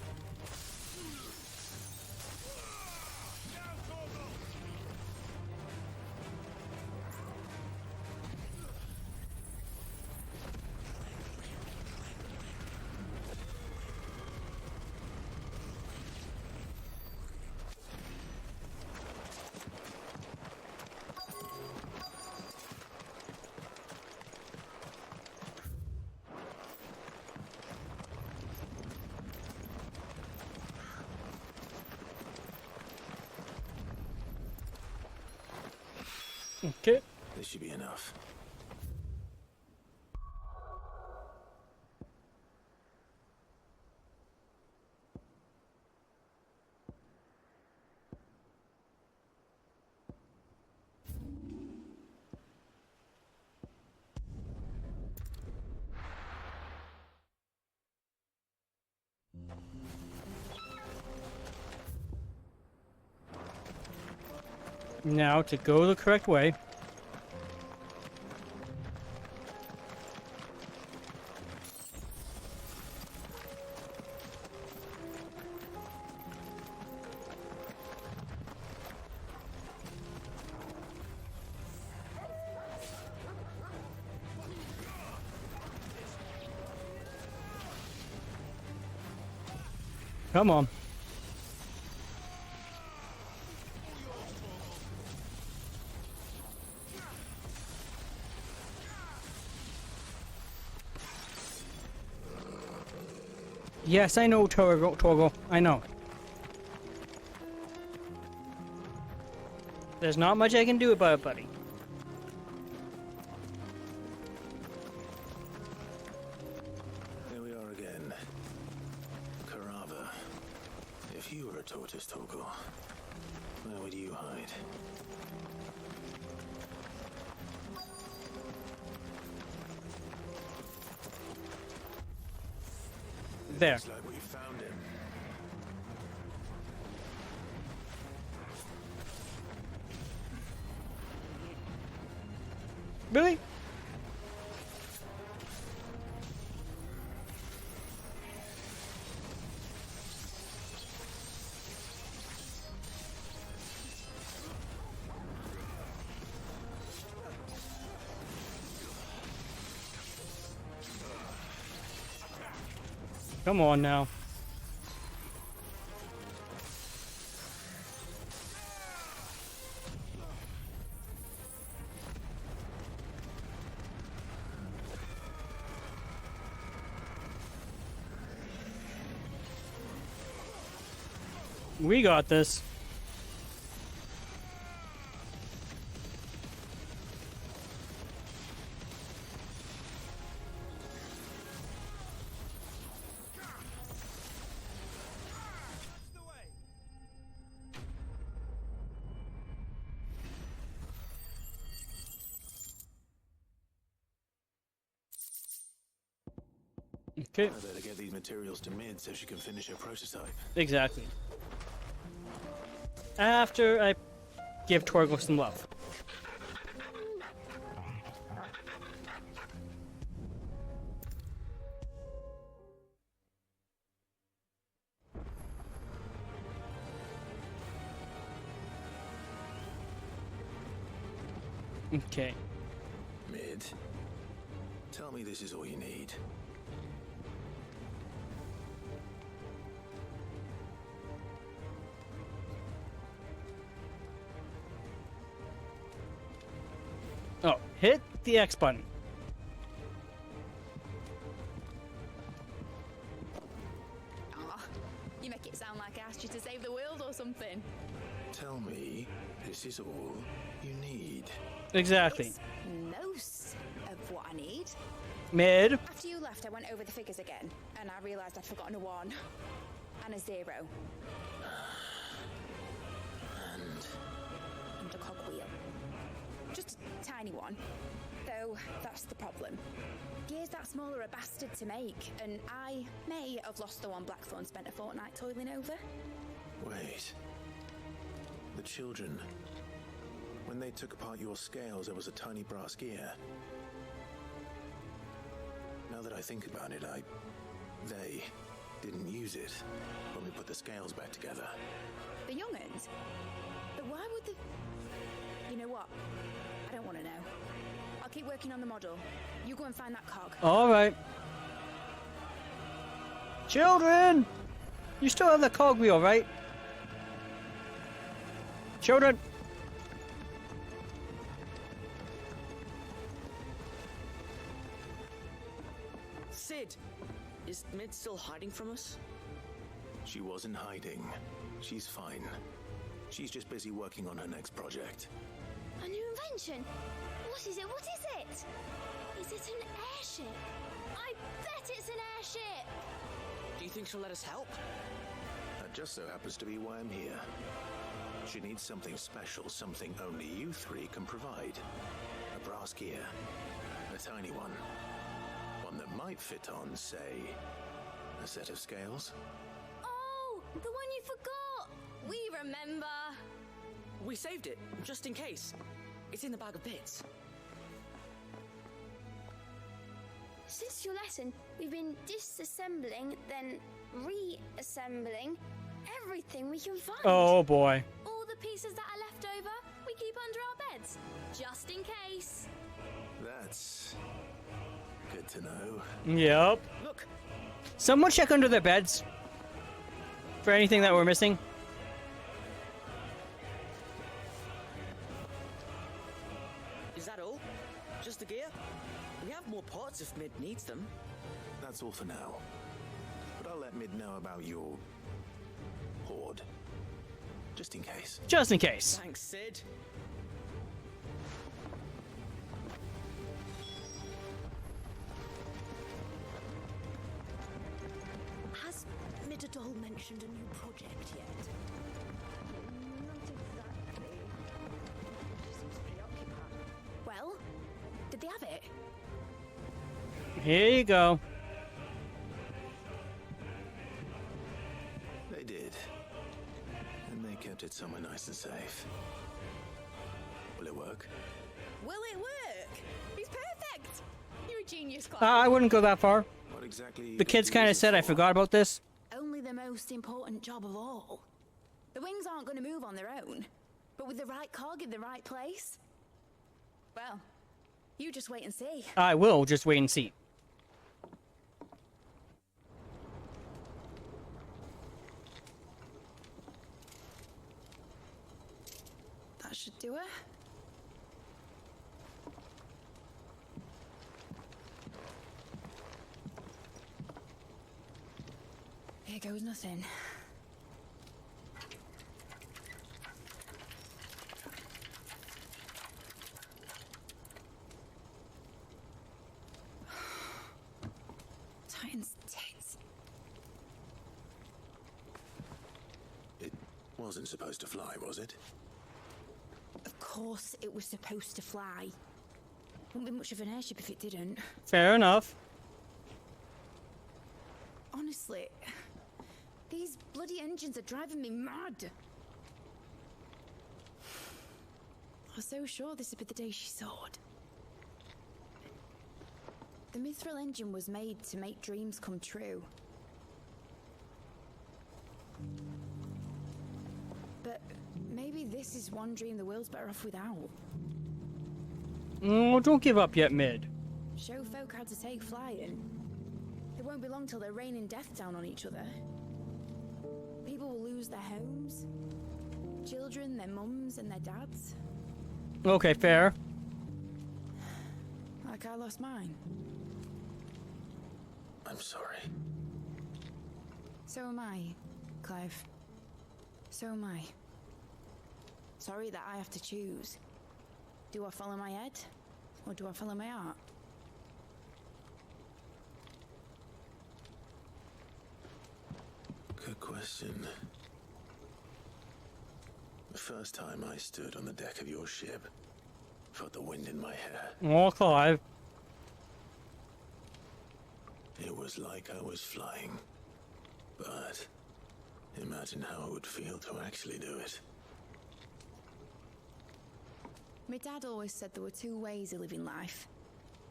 [SPEAKER 1] Okay.
[SPEAKER 2] This should be enough.
[SPEAKER 1] Now, to go the correct way. Come on. Yes, I know, Torgo. I know. There's not much I can do about it, buddy.
[SPEAKER 2] Here we are again. Karava. If you were a tortoise, Torgo, where would you hide?
[SPEAKER 1] There.
[SPEAKER 2] Looks like we found him.
[SPEAKER 1] Really? Come on now. We got this. Okay.
[SPEAKER 2] I better get these materials to Mid so she can finish her prototype.
[SPEAKER 1] Exactly. After I give Torgo some love. Okay.
[SPEAKER 2] Mid, tell me this is all you need.
[SPEAKER 1] Oh, hit the X button.
[SPEAKER 15] Aw, you make it sound like I asked you to save the world or something.
[SPEAKER 2] Tell me this is all you need.
[SPEAKER 1] Exactly.
[SPEAKER 15] It's most of what I need.
[SPEAKER 1] Mid.
[SPEAKER 15] After you left, I went over the figures again, and I realised I'd forgotten a 1 and a 0. And a cogwheel. Just a tiny one. Though, that's the problem. Gears that small are a bastard to make, and I may have lost the one Blackthorn spent a fortnight toiling over.
[SPEAKER 2] Wait. The children. When they took apart your scales, there was a tiny brass gear. Now that I think about it, they didn't use it when we put the scales back together.
[SPEAKER 15] The young'uns? But why would the... You know what? I don't want to know. I'll keep working on the model. You go and find that cog.
[SPEAKER 1] Alright. Children! You still have the cogwheel, right? Children!
[SPEAKER 16] Sid! Is Mid still hiding from us?
[SPEAKER 2] She wasn't hiding. She's fine. She's just busy working on her next project.
[SPEAKER 4] A new invention? What is it? What is it? Is it an airship? I bet it's an airship!
[SPEAKER 16] Do you think she'll let us help?
[SPEAKER 2] That just so happens to be why I'm here. She needs something special, something only you three can provide. A brass gear. A tiny one. One that might fit on, say, a set of scales.
[SPEAKER 15] Oh! The one you forgot! We remember!
[SPEAKER 16] We saved it, just in case. It's in the bag of bits.
[SPEAKER 4] Since your lesson, we've been disassembling, then reassembling everything we can find.
[SPEAKER 1] Oh boy.
[SPEAKER 4] All the pieces that are left over, we keep under our beds, just in case.
[SPEAKER 2] That's good to know.
[SPEAKER 1] Yep.
[SPEAKER 16] Look.
[SPEAKER 1] Someone check under their beds for anything that we're missing.
[SPEAKER 16] Is that all? Just the gear? We have more parts if Mid needs them.
[SPEAKER 2] That's all for now. But I'll well let Mid know about your hoard. Just in case.
[SPEAKER 1] Just in case.
[SPEAKER 16] Thanks, Sid.
[SPEAKER 15] Has Midadol mentioned a new project yet?
[SPEAKER 8] Not exactly. She seems preoccupied.
[SPEAKER 15] Well, did they have it?
[SPEAKER 1] Here you go.
[SPEAKER 2] They did. And they kept it somewhere nice and safe. Will it work?
[SPEAKER 15] Will it work? He's perfect! You're a genius, Clive.
[SPEAKER 1] I wouldn't go that far.
[SPEAKER 2] What exactly?
[SPEAKER 1] The kids kind of said I forgot about this.
[SPEAKER 15] Only the most important job of all. The wings aren't going to move on their own. But with the right cog in the right place... Well, you just wait and see.
[SPEAKER 1] I will just wait and see.
[SPEAKER 15] That should do it. Here goes nothing. Titan's tits.
[SPEAKER 2] It wasn't supposed to fly, was it?
[SPEAKER 15] Of course it was supposed to fly. Wouldn't be much of an airship if it didn't.
[SPEAKER 1] Fair enough.
[SPEAKER 15] Honestly, these bloody engines are driving me mad. I was so sure this would be the day she soared. The mithril engine was made to make dreams come true. But maybe this is one dream the world's better off without.
[SPEAKER 1] Oh, don't give up yet, Mid.
[SPEAKER 15] Show folk how to take flying. It won't be long till they're raining death down on each other. People will lose their homes. Children, their mums and their dads.
[SPEAKER 1] Okay, fair.
[SPEAKER 15] Like I lost mine.
[SPEAKER 2] I'm sorry.
[SPEAKER 15] So am I, Clive. So am I. Sorry that I have to choose. Do I follow my head? Or do I follow my heart?
[SPEAKER 2] Good question. The first time I stood on the deck of your ship, felt the wind in my hair.
[SPEAKER 1] Oh, Clive.
[SPEAKER 2] It was like I was flying. But imagine how it would feel to actually do it.
[SPEAKER 15] My dad always said there were two ways of living life.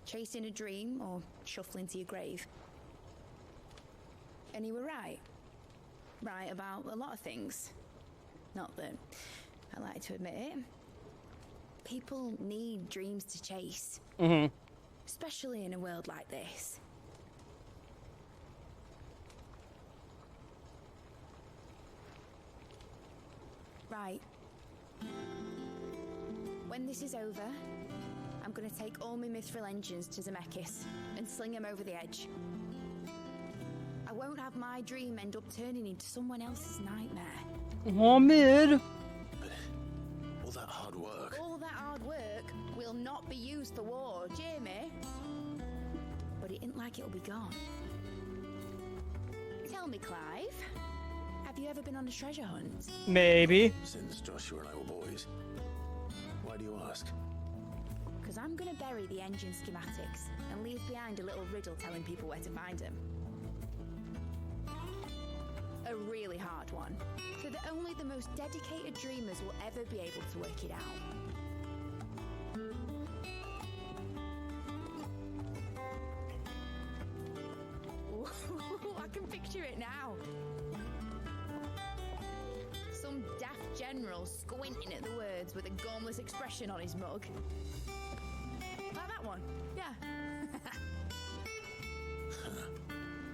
[SPEAKER 15] Chasing a dream or shuffling to your grave. And he were right. Right about a lot of things. Not that I like to admit it. People need dreams to chase.
[SPEAKER 1] Mm-hmm.
[SPEAKER 15] Especially in a world like this. Right. When this is over, I'm gonna take all my mithril engines to Zemeckis and sling them over the edge. I won't have my dream end up turning into someone else's nightmare.
[SPEAKER 1] Oh, Mid.
[SPEAKER 2] All that hard work.
[SPEAKER 15] All that hard work will not be used for war, Jamie. But it ain't like it'll be gone. Tell me, Clive, have you ever been on a treasure hunt?
[SPEAKER 1] Maybe.
[SPEAKER 2] Since Joshua and I were boys. Why do you ask?
[SPEAKER 15] Because I'm gonna bury the engine schematics and leave behind a little riddle telling people where to find them. A really hard one, so that only the most dedicated dreamers will ever be able to work it out. Ooh, I can picture it now. Some daft general squinting at the words with a gormless expression on his mug. Like that one, yeah.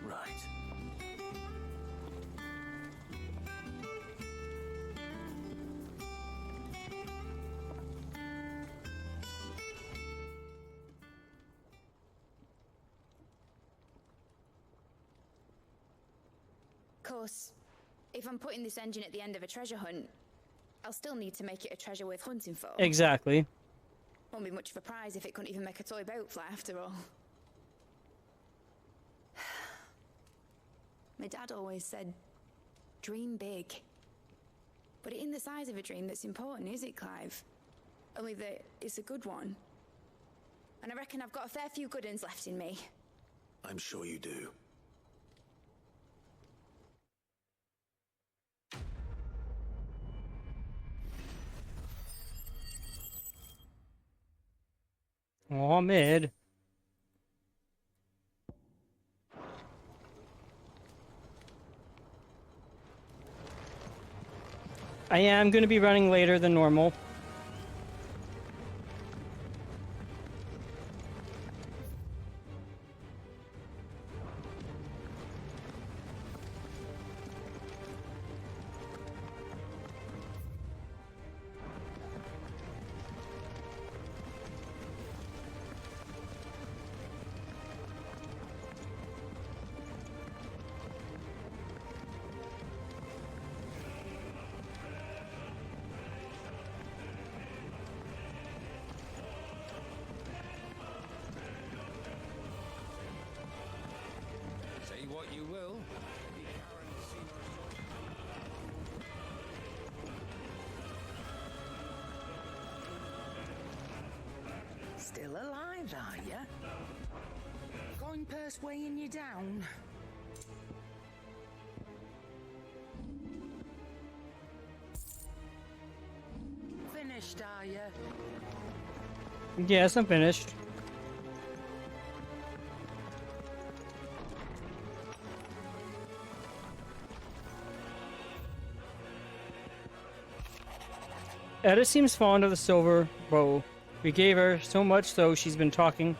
[SPEAKER 2] Right.
[SPEAKER 15] course, if I'm putting this engine at the end of a treasure hunt, I'll still need to make it a treasure worth hunting for.
[SPEAKER 1] Exactly.
[SPEAKER 15] Won't be much of a prize if it couldn't even make a toy boat fly after all. My dad always said, dream big. But it ain't the size of a dream that's important, is it, Clive? Only that it's a good one. And I reckon I've got a fair few good uns left in me.
[SPEAKER 2] I'm sure you do.
[SPEAKER 1] Aw, mid. I am going to be running later than normal.
[SPEAKER 18] Say what you will.
[SPEAKER 5] Still alive, are ya? Coin purse weighing you down? Finished, are ya?
[SPEAKER 1] Yes, I'm finished. Etta seems fond of the silver bow. We gave her so much so she's been taking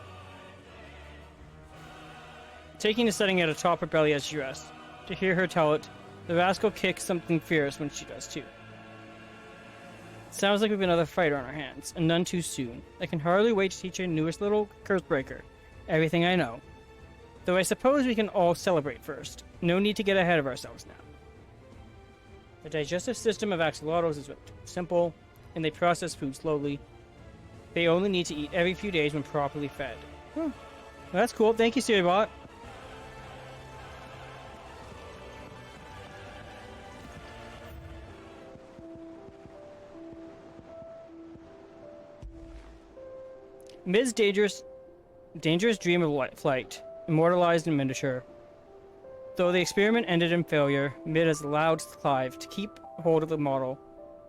[SPEAKER 1] to setting it atop her belly as she rests. To hear her tell it, the rascal kicks something fierce when she does too. Sounds like we've another fighter on our hands, and none too soon. I can hardly wait to teach our newest little curse breaker everything I know. Though I suppose we can all celebrate first. No need to get ahead of ourselves now. The digestive system of axolotls is simple, and they process food slowly. They only need to eat every few days when properly fed. Well, that's cool. Thank you, Siribot. Mid's dangerous dream of flight, immortalized in miniature. Though the experiment ended in failure, Mid has allowed Clive to keep hold of the model,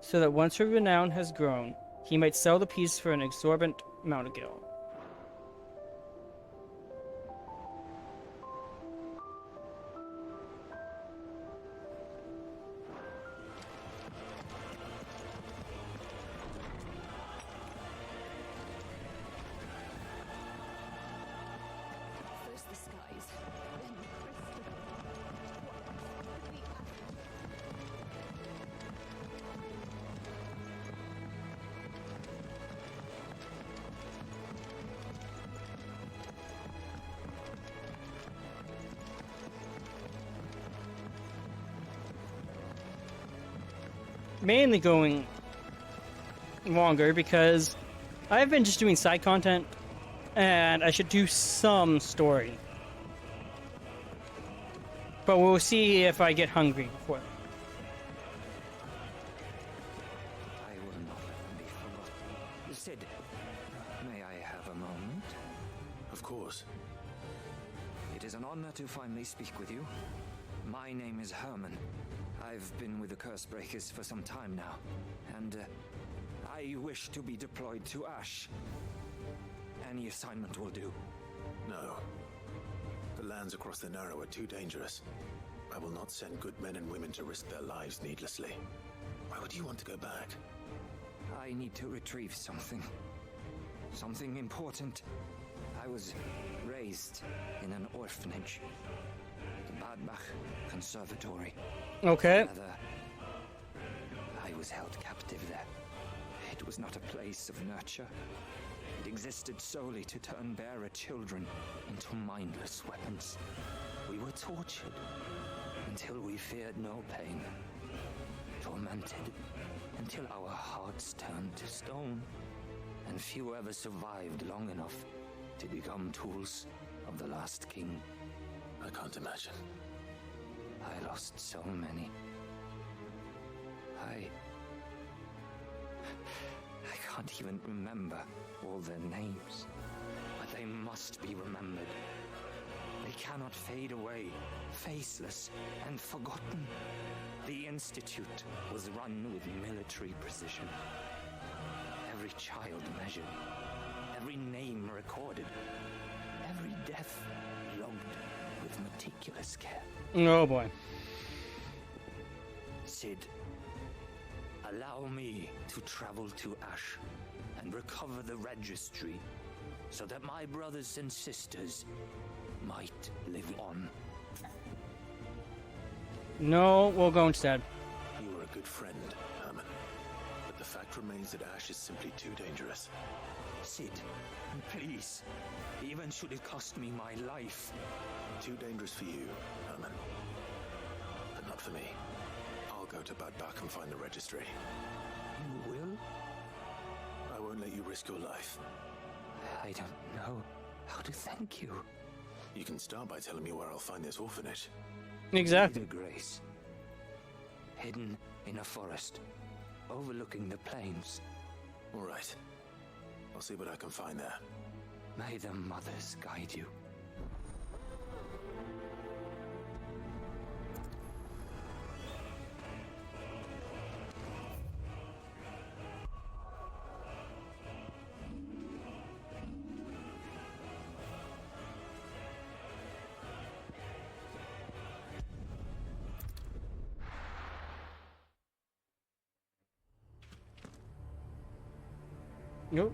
[SPEAKER 1] so that once her renown has grown, he might sell the piece for an exorbitant amount of gil.
[SPEAKER 15] First the skies, then the crystal.
[SPEAKER 1] Mainly going longer because I've been just doing side content and I should do some story. But we'll see if I get hungry before that.
[SPEAKER 19] I will not let them be forgotten. Sid, may I have a moment?
[SPEAKER 2] Of course.
[SPEAKER 19] It is an honor to finally speak with you. My name is Herman. I've been with the Cursebreakers for some time now, and I wish to be deployed to Ash. Any assignment will do.
[SPEAKER 2] No. The lands across the Narrow are too dangerous. I will not send good men and women to risk their lives needlessly. Why would you want to go back?
[SPEAKER 19] I need to retrieve something. Something important. I was raised in an orphanage. The Badbach Conservatory.
[SPEAKER 1] Okay.
[SPEAKER 19] Rather, I was held captive there. It was not a place of nurture. It existed solely to turn bearer children into mindless weapons. We were tortured until we feared no pain, tormented until our hearts turned to stone, and few ever survived long enough to become tools of the last king.
[SPEAKER 2] I can't imagine.
[SPEAKER 19] I lost so many. I can't even remember all their names, but they must be remembered. They cannot fade away, faceless and forgotten. The Institute was run with military precision. Every child measured, every name recorded, every death logged with meticulous care.
[SPEAKER 1] Oh boy.
[SPEAKER 19] Sid, allow me to travel to Ash and recover the registry so that my brothers and sisters might live on.
[SPEAKER 1] No, we'll go instead.
[SPEAKER 2] You were a good friend, Herman. But the fact remains that Ash is simply too dangerous.
[SPEAKER 19] Sid, please. Even should it cost me my life.
[SPEAKER 2] Too dangerous for you, Herman. But not for me. I'll go to Bad Bach and find the registry.
[SPEAKER 19] You will?
[SPEAKER 2] I won't let you risk your life.
[SPEAKER 19] I don't know how to thank you.
[SPEAKER 2] You can start by telling me where I'll find this orphanage.
[SPEAKER 1] Exactly.
[SPEAKER 19] The Grace. Hidden in a forest, overlooking the plains.
[SPEAKER 2] All right. I'll see what I can find there.
[SPEAKER 19] May the mothers guide you.
[SPEAKER 1] Nope.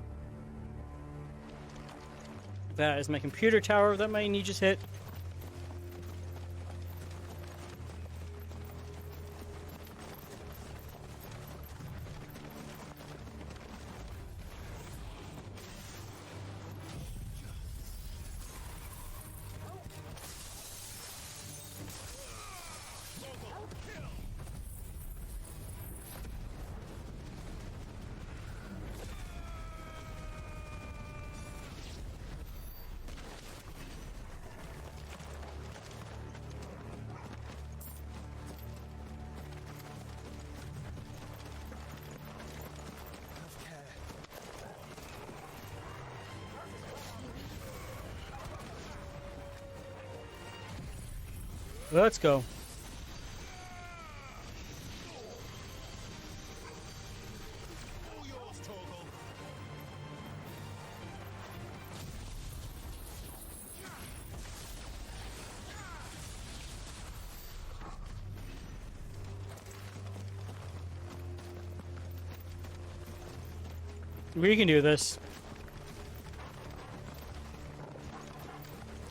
[SPEAKER 1] That is my computer tower that my knee just hit. Let's go. We can do this.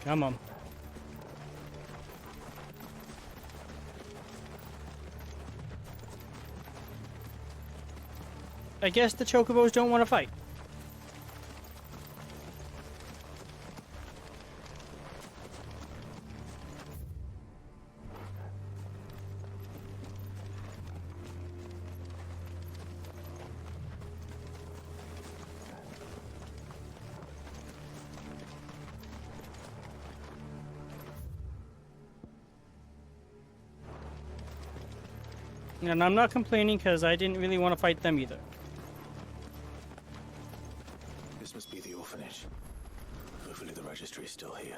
[SPEAKER 1] Come on. I guess the chocobos don't want to fight. And I'm not complaining because I didn't really want to fight them either.
[SPEAKER 2] This must be the orphanage. Hopefully the registry is still here.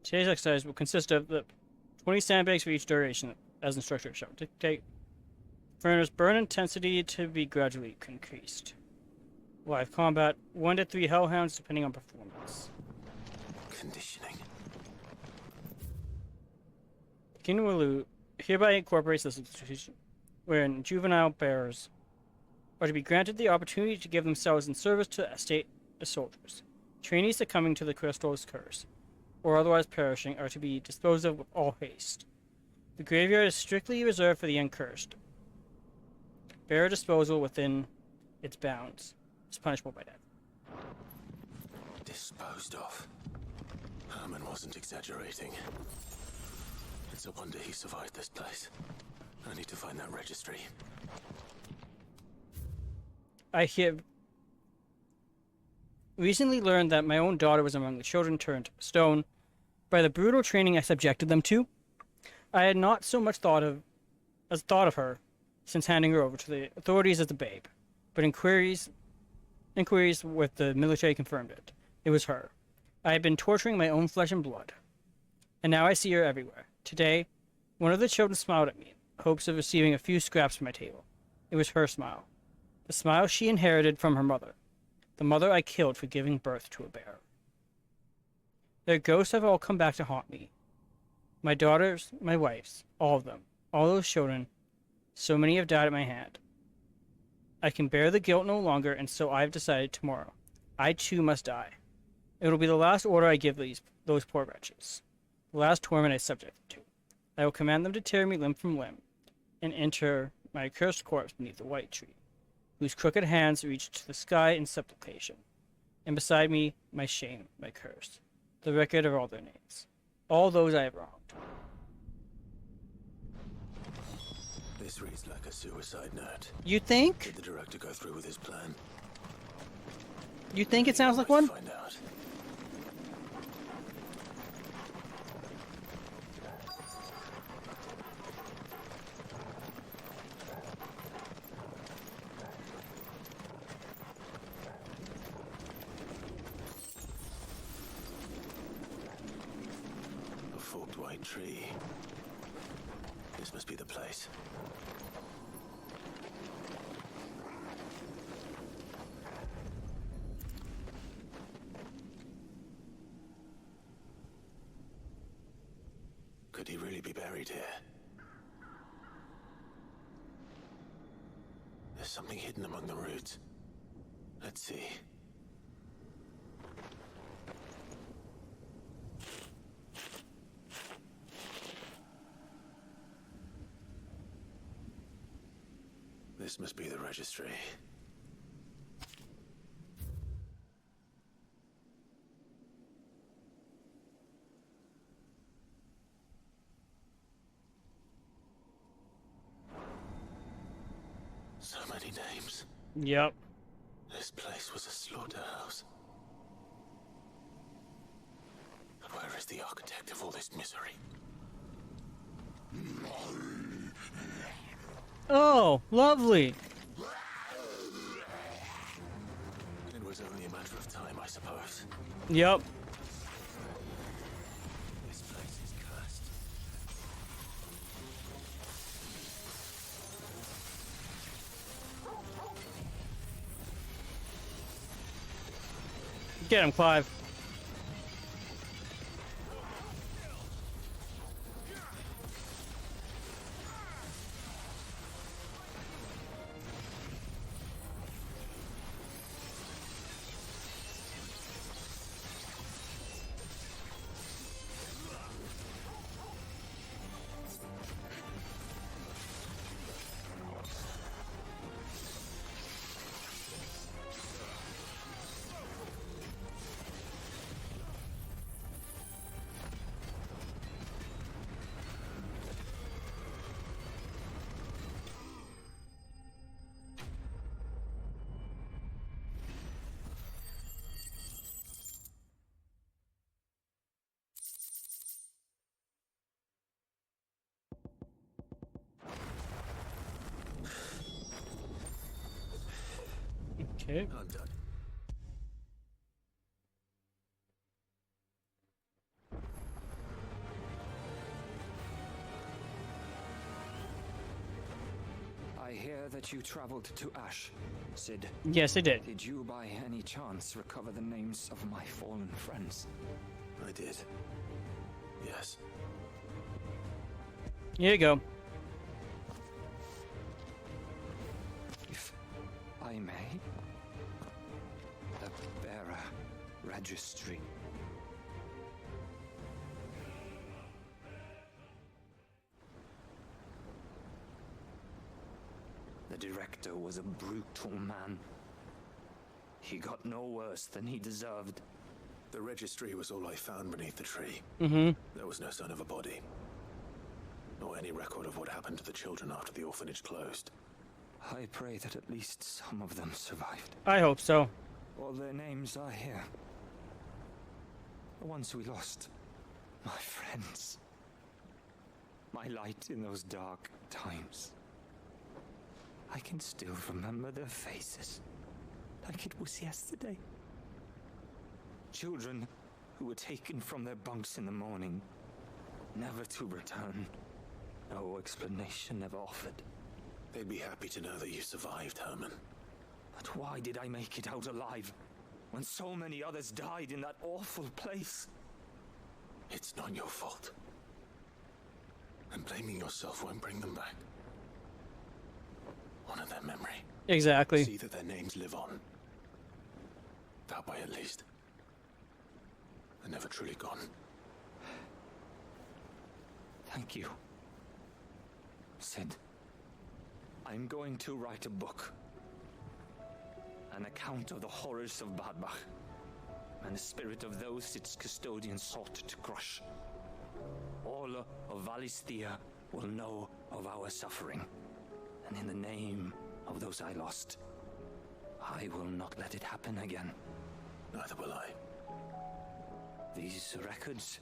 [SPEAKER 1] Today's exercise will consist of the 20 sandbags for each duration, as instructed shall dictate. Furnace burn intensity to be gradually increased. Live combat 1 to 3 hellhounds depending on performance.
[SPEAKER 2] Conditioning.
[SPEAKER 1] Kinwalu hereby incorporates this institution, wherein juvenile bearers are to be granted the opportunity to give themselves in service to the state as soldiers. Trainees succumbing to the crystal's curse, or otherwise perishing, are to be disposed of with all haste. The graveyard is strictly reserved for the uncursed. Bearer disposal within its bounds is punishable by death.
[SPEAKER 2] Disposed of. Herman wasn't exaggerating. It's a wonder he survived this place. I need to find that registry.
[SPEAKER 1] I have recently learned that my own daughter was among the children turned stone by the brutal training I subjected them to. I had not so much thought of her since handing her over to the authorities as a babe, but inquiries with the military confirmed it. It was her. I had been torturing my own flesh and blood, and now I see her everywhere. Today, one of the children smiled at me, in hopes of receiving a few scraps from my table. It was her smile. The smile she inherited from her mother. The mother I killed for giving birth to a bear. Their ghosts have all come back to haunt me. My daughters, my wife's, all of them, all those children, so many have died at my hand. I can bear the guilt no longer, and so I have decided tomorrow, I too must die. It will be the last order I give those poor wretches, the last torment I subject them to. I will command them to tear me limb from limb, and enter my accursed corpse beneath the white tree, whose crooked hands reach to the sky in supplication, and beside me, my shame, my curse, the record of all their names, all those I have wronged.
[SPEAKER 2] This reads like a suicide note.
[SPEAKER 1] You think?
[SPEAKER 2] Did the director go through with his plan?
[SPEAKER 1] You think it sounds like one?
[SPEAKER 2] Find out. A forked white tree. This must be the place. Could he really be buried here? There's something hidden among the roots. Let's see. This must be the registry. So many names.
[SPEAKER 1] Yep.
[SPEAKER 2] This place was a slaughterhouse. But where is the architect of all this misery?
[SPEAKER 1] Oh, lovely.
[SPEAKER 2] It was only a matter of time, I suppose.
[SPEAKER 1] Yep.
[SPEAKER 2] This place is cursed.
[SPEAKER 1] Get him, Clive. Okay.
[SPEAKER 2] I'm done.
[SPEAKER 19] I hear that you traveled to Ash, Sid.
[SPEAKER 1] Yes, I did.
[SPEAKER 19] Did you by any chance recover the names of my fallen friends?
[SPEAKER 2] I did. Yes.
[SPEAKER 1] Here you go.
[SPEAKER 19] If I may, the bearer registry. The Spectre was a brutal man. He got no worse than he deserved.
[SPEAKER 2] The registry was all I found beneath the tree.
[SPEAKER 1] Mm-hmm.
[SPEAKER 2] There was no sign of a body. Nor any record of what happened to the children after the orphanage closed.
[SPEAKER 19] I pray that at least some of them survived.
[SPEAKER 1] I hope so.
[SPEAKER 19] All their names are here. The ones we lost. My friends. My light in those dark times. I can still remember their faces. Like it was yesterday. Children who were taken from their bunks in the morning. Never to return. No explanation ever offered.
[SPEAKER 2] They'd be happy to know that you survived, Herman.
[SPEAKER 19] But why did I make it out alive? When so many others died in that awful place?
[SPEAKER 2] It's not your fault. And blaming yourself won't bring them back. Honor their memory.
[SPEAKER 1] Exactly.
[SPEAKER 2] See that their names live on. That way at least. They're never truly gone.
[SPEAKER 19] Thank you. Sid, I'm going to write a book. An account of the horrors of Badbach, and the spirit of those its custodians sought to crush. All of Valisthea will know of our suffering, and in the name of those I lost, I will not let it happen again.
[SPEAKER 2] Neither will I.
[SPEAKER 19] These records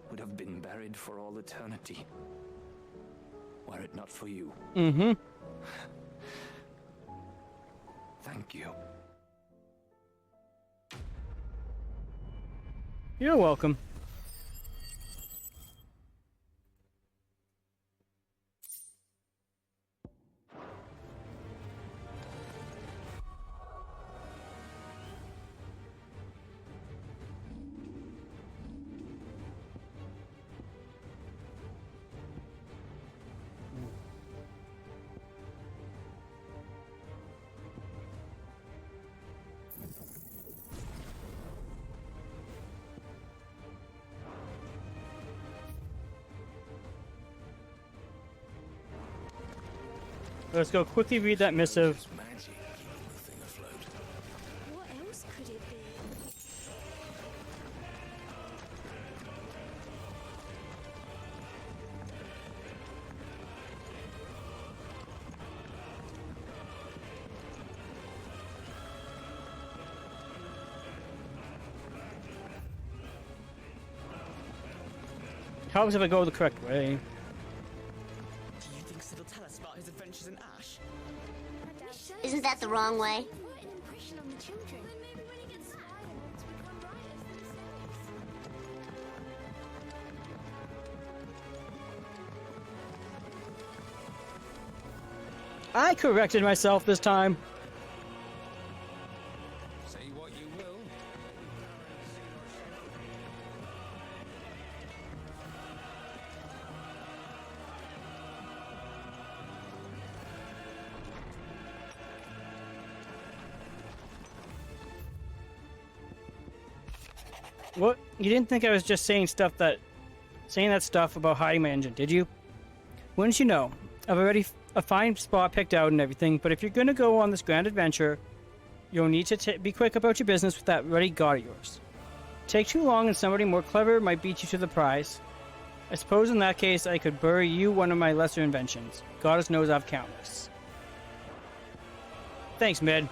[SPEAKER 19] would have been buried for all eternity, were it not for you.
[SPEAKER 1] Mm-hmm.
[SPEAKER 19] Thank you.
[SPEAKER 1] You're welcome. Let's go quickly read that missive.
[SPEAKER 7] What else could it be?
[SPEAKER 1] Helps if I go the correct way.
[SPEAKER 16] Do you think Sid will tell us about his adventures in Ash?
[SPEAKER 4] Isn't that the wrong way?
[SPEAKER 7] What an impression on the children. Maybe when he gets inspired to become writers themselves.
[SPEAKER 1] I corrected myself this time.
[SPEAKER 19] Say what you will.
[SPEAKER 1] What? You didn't think I was just saying that stuff about hiding my engine, did you? Wouldn't you know? I've already a fine spot picked out and everything, but if you're gonna go on this grand adventure, you'll need to be quick about your business with that ready god of yours. Take too long and somebody more clever might beat you to the prize. I suppose in that case I could bury you one of my lesser inventions. Goddess knows I've countless. Thanks, Mid.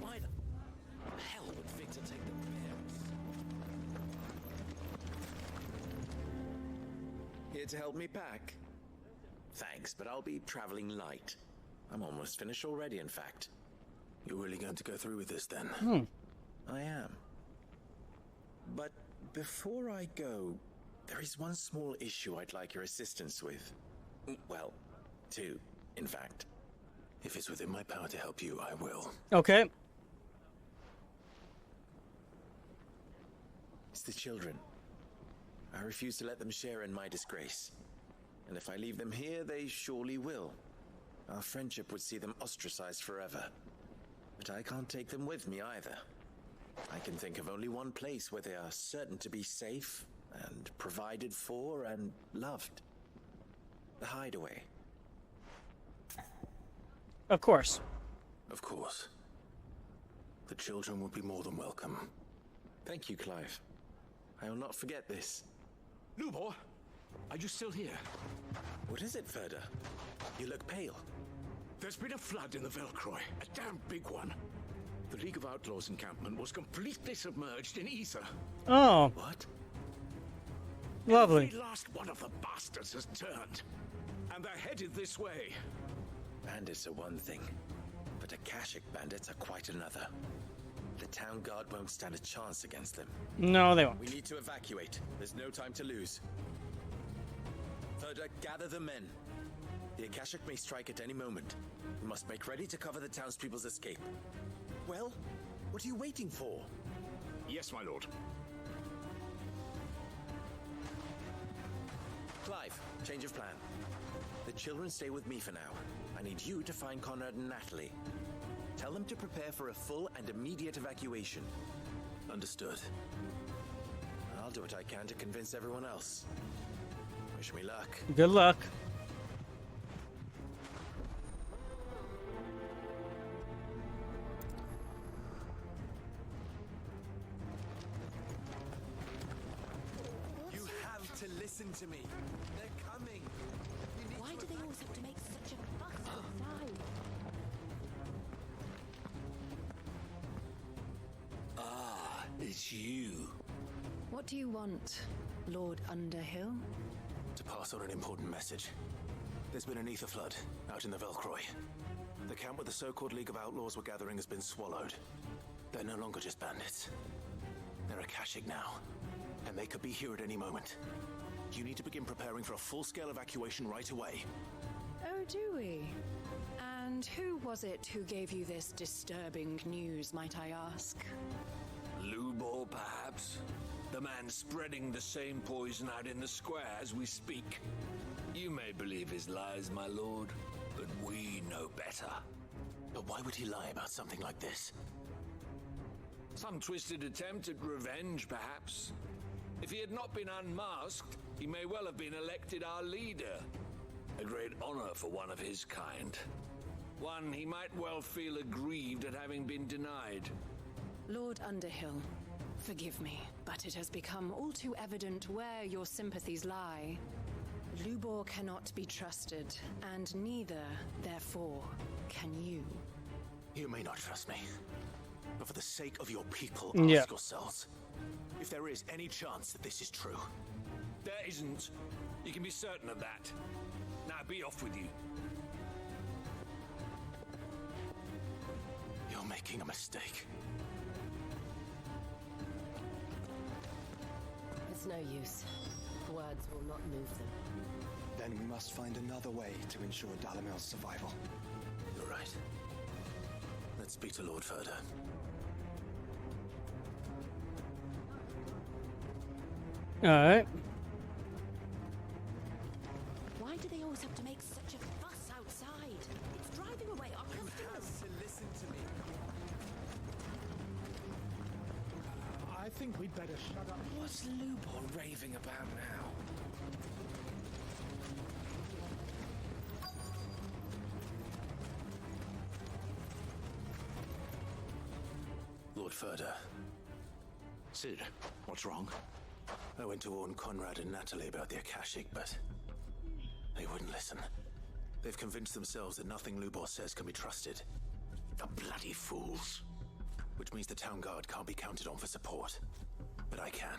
[SPEAKER 17] Why the hell would Victor take the Behemoth?
[SPEAKER 18] Here to help me pack? Thanks, but I'll be traveling light. I'm almost finished already, in fact.
[SPEAKER 2] You're really going to go through with this then?
[SPEAKER 18] I am. But before I go, there is one small issue I'd like your assistance with. Well, two, in fact.
[SPEAKER 2] If it's within my power to help you, I will.
[SPEAKER 1] Okay.
[SPEAKER 18] It's the children. I refuse to let them share in my disgrace. And if I leave them here, they surely will. Our friendship would see them ostracized forever. But I can't take them with me either. I can think of only one place where they are certain to be safe and provided for and loved. The Hideaway.
[SPEAKER 1] Of course.
[SPEAKER 2] Of course. The children would be more than welcome.
[SPEAKER 18] Thank you, Clive. I will not forget this.
[SPEAKER 10] Lubor, are you still here?
[SPEAKER 18] What is it, Ferda? You look pale.
[SPEAKER 10] There's been a flood in the Velcroy, a damn big one. The League of Outlaws encampment was completely submerged in ether.
[SPEAKER 1] Oh.
[SPEAKER 18] What?
[SPEAKER 1] Lovely.
[SPEAKER 10] Every last one of the bastards has turned, and they're headed this way.
[SPEAKER 18] Bandits are one thing, but Akashic bandits are quite another. The town guard won't stand a chance against them.
[SPEAKER 1] No, they won't.
[SPEAKER 18] We need to evacuate. There's no time to lose. Ferda, gather the men. The Akashic may strike at any moment. We must make ready to cover the townspeople's escape. Well, what are you waiting for?
[SPEAKER 10] Yes, my lord.
[SPEAKER 18] Clive, change of plan. The children stay with me for now. I need you to find Conrad and Natalie. Tell them to prepare for a full and immediate evacuation.
[SPEAKER 2] Understood.
[SPEAKER 18] I'll do what I can to convince everyone else. Wish me luck.
[SPEAKER 1] Good luck.
[SPEAKER 18] You have to listen to me. They're coming.
[SPEAKER 15] Why do they always have to make such a fuss outside?
[SPEAKER 17] Ah, it's you.
[SPEAKER 3] What do you want, Lord Underhill?
[SPEAKER 2] To pass on an important message. There's been an ether flood out in the Velcroy. The camp where the so-called League of Outlaws were gathering has been swallowed. They're no longer just bandits. They're Akashic now, and they could be here at any moment. You need to begin preparing for a full-scale evacuation right away.
[SPEAKER 3] Oh, do we? And who was it who gave you this disturbing news, might I ask?
[SPEAKER 17] Lubor, perhaps? The man spreading the same poison out in the square as we speak. You may believe his lies, my lord, but we know better.
[SPEAKER 2] But why would he lie about something like this?
[SPEAKER 17] Some twisted attempt at revenge, perhaps. If he had not been unmasked, he may well have been elected our leader. A great honor for one of his kind. One he might well feel aggrieved at having been denied.
[SPEAKER 3] Lord Underhill, forgive me, but it has become all too evident where your sympathies lie. Lubor cannot be trusted, and neither, therefore, can you.
[SPEAKER 2] You may not trust me, but for the sake of your people,
[SPEAKER 1] Yeah.
[SPEAKER 2] ask yourselves if there is any chance that this is true.
[SPEAKER 17] There isn't. You can be certain of that. Now be off with you.
[SPEAKER 2] You're making a mistake.
[SPEAKER 20] It's no use. Words will not move them.
[SPEAKER 21] Then we must find another way to ensure Dalamel's survival.
[SPEAKER 2] You're right. Let's speak to Lord Ferda.
[SPEAKER 1] Alright.
[SPEAKER 15] Why do they always have to make such a fuss outside? It's driving away our customers.
[SPEAKER 18] To listen to me.
[SPEAKER 10] I think we'd better shut up.
[SPEAKER 17] What's Lubor raving about now?
[SPEAKER 2] Lord Ferda.
[SPEAKER 10] Sid, what's wrong?
[SPEAKER 2] I went to warn Conrad and Natalie about the Akashic, but they wouldn't listen. They've convinced themselves that nothing Lubor says can be trusted. The bloody fools. Which means the town guard can't be counted on for support. But I can.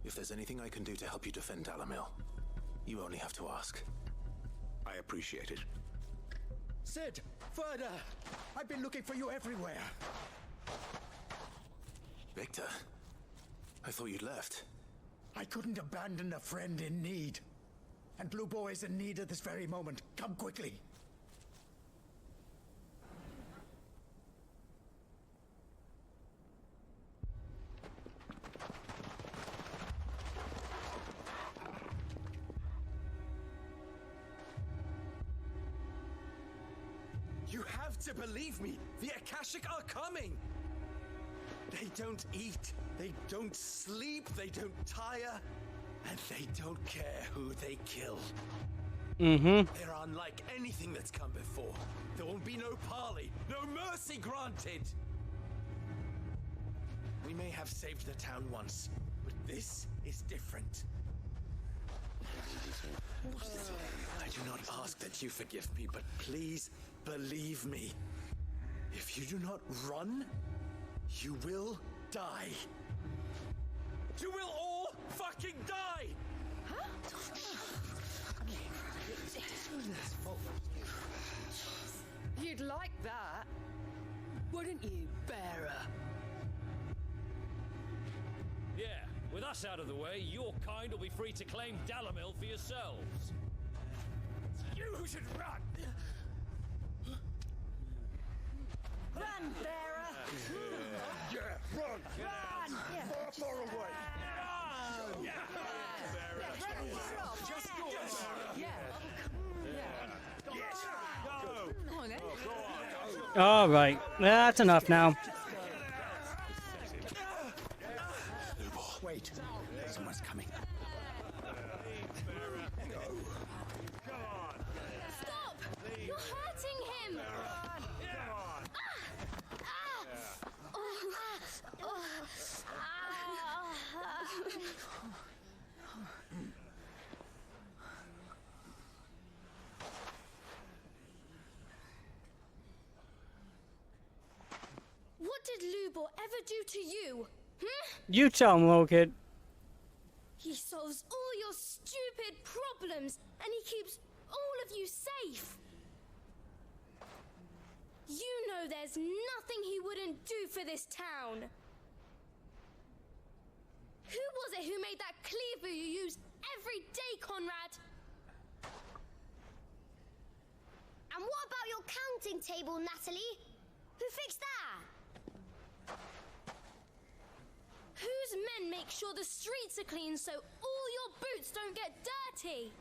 [SPEAKER 2] If there's anything I can do to help you defend Dalamil, you only have to ask.
[SPEAKER 10] I appreciate it.
[SPEAKER 12] Sid! Ferda! I've been looking for you everywhere!
[SPEAKER 2] Victor? I thought you'd left.
[SPEAKER 12] I couldn't abandon a friend in need. And Blue Boy is in need at this very moment. Come quickly.
[SPEAKER 6] You have to believe me. The Akashic are coming. They don't eat, they don't sleep, they don't tire, and they don't care who they kill.
[SPEAKER 1] Mm-hmm.
[SPEAKER 6] They're unlike anything that's come before. There won't be no parley, no mercy granted. We may have saved the town once, but this is different. I do not ask that you forgive me, but please believe me. If you do not run, you will die. You will all fucking die!
[SPEAKER 14] Huh? You'd like that, wouldn't you, bearer?
[SPEAKER 22] Yeah, with us out of the way, your kind will be free to claim Dalamil for yourselves.
[SPEAKER 6] You should run!
[SPEAKER 14] Run, bearer!
[SPEAKER 6] Yeah, run!
[SPEAKER 14] Run!
[SPEAKER 6] Far, far away! Run! Just go,
[SPEAKER 14] Yeah.
[SPEAKER 6] Yes! Go!
[SPEAKER 14] Come on, then.
[SPEAKER 1] All right, that's enough now.
[SPEAKER 10] Wait, someone's coming.
[SPEAKER 7] Stop! You're hurting him! What did Lubor ever do to you?
[SPEAKER 1] You tell him, little kid.
[SPEAKER 7] He solves all your stupid problems, and he keeps all of you safe. You know there's nothing he wouldn't do for this town. Who was it who made that cleaver you use every day, Conrad?
[SPEAKER 4] And what about your counting table, Natalie? Who fixed that?
[SPEAKER 7] Whose men make sure the streets are clean so all your boots don't get dirty?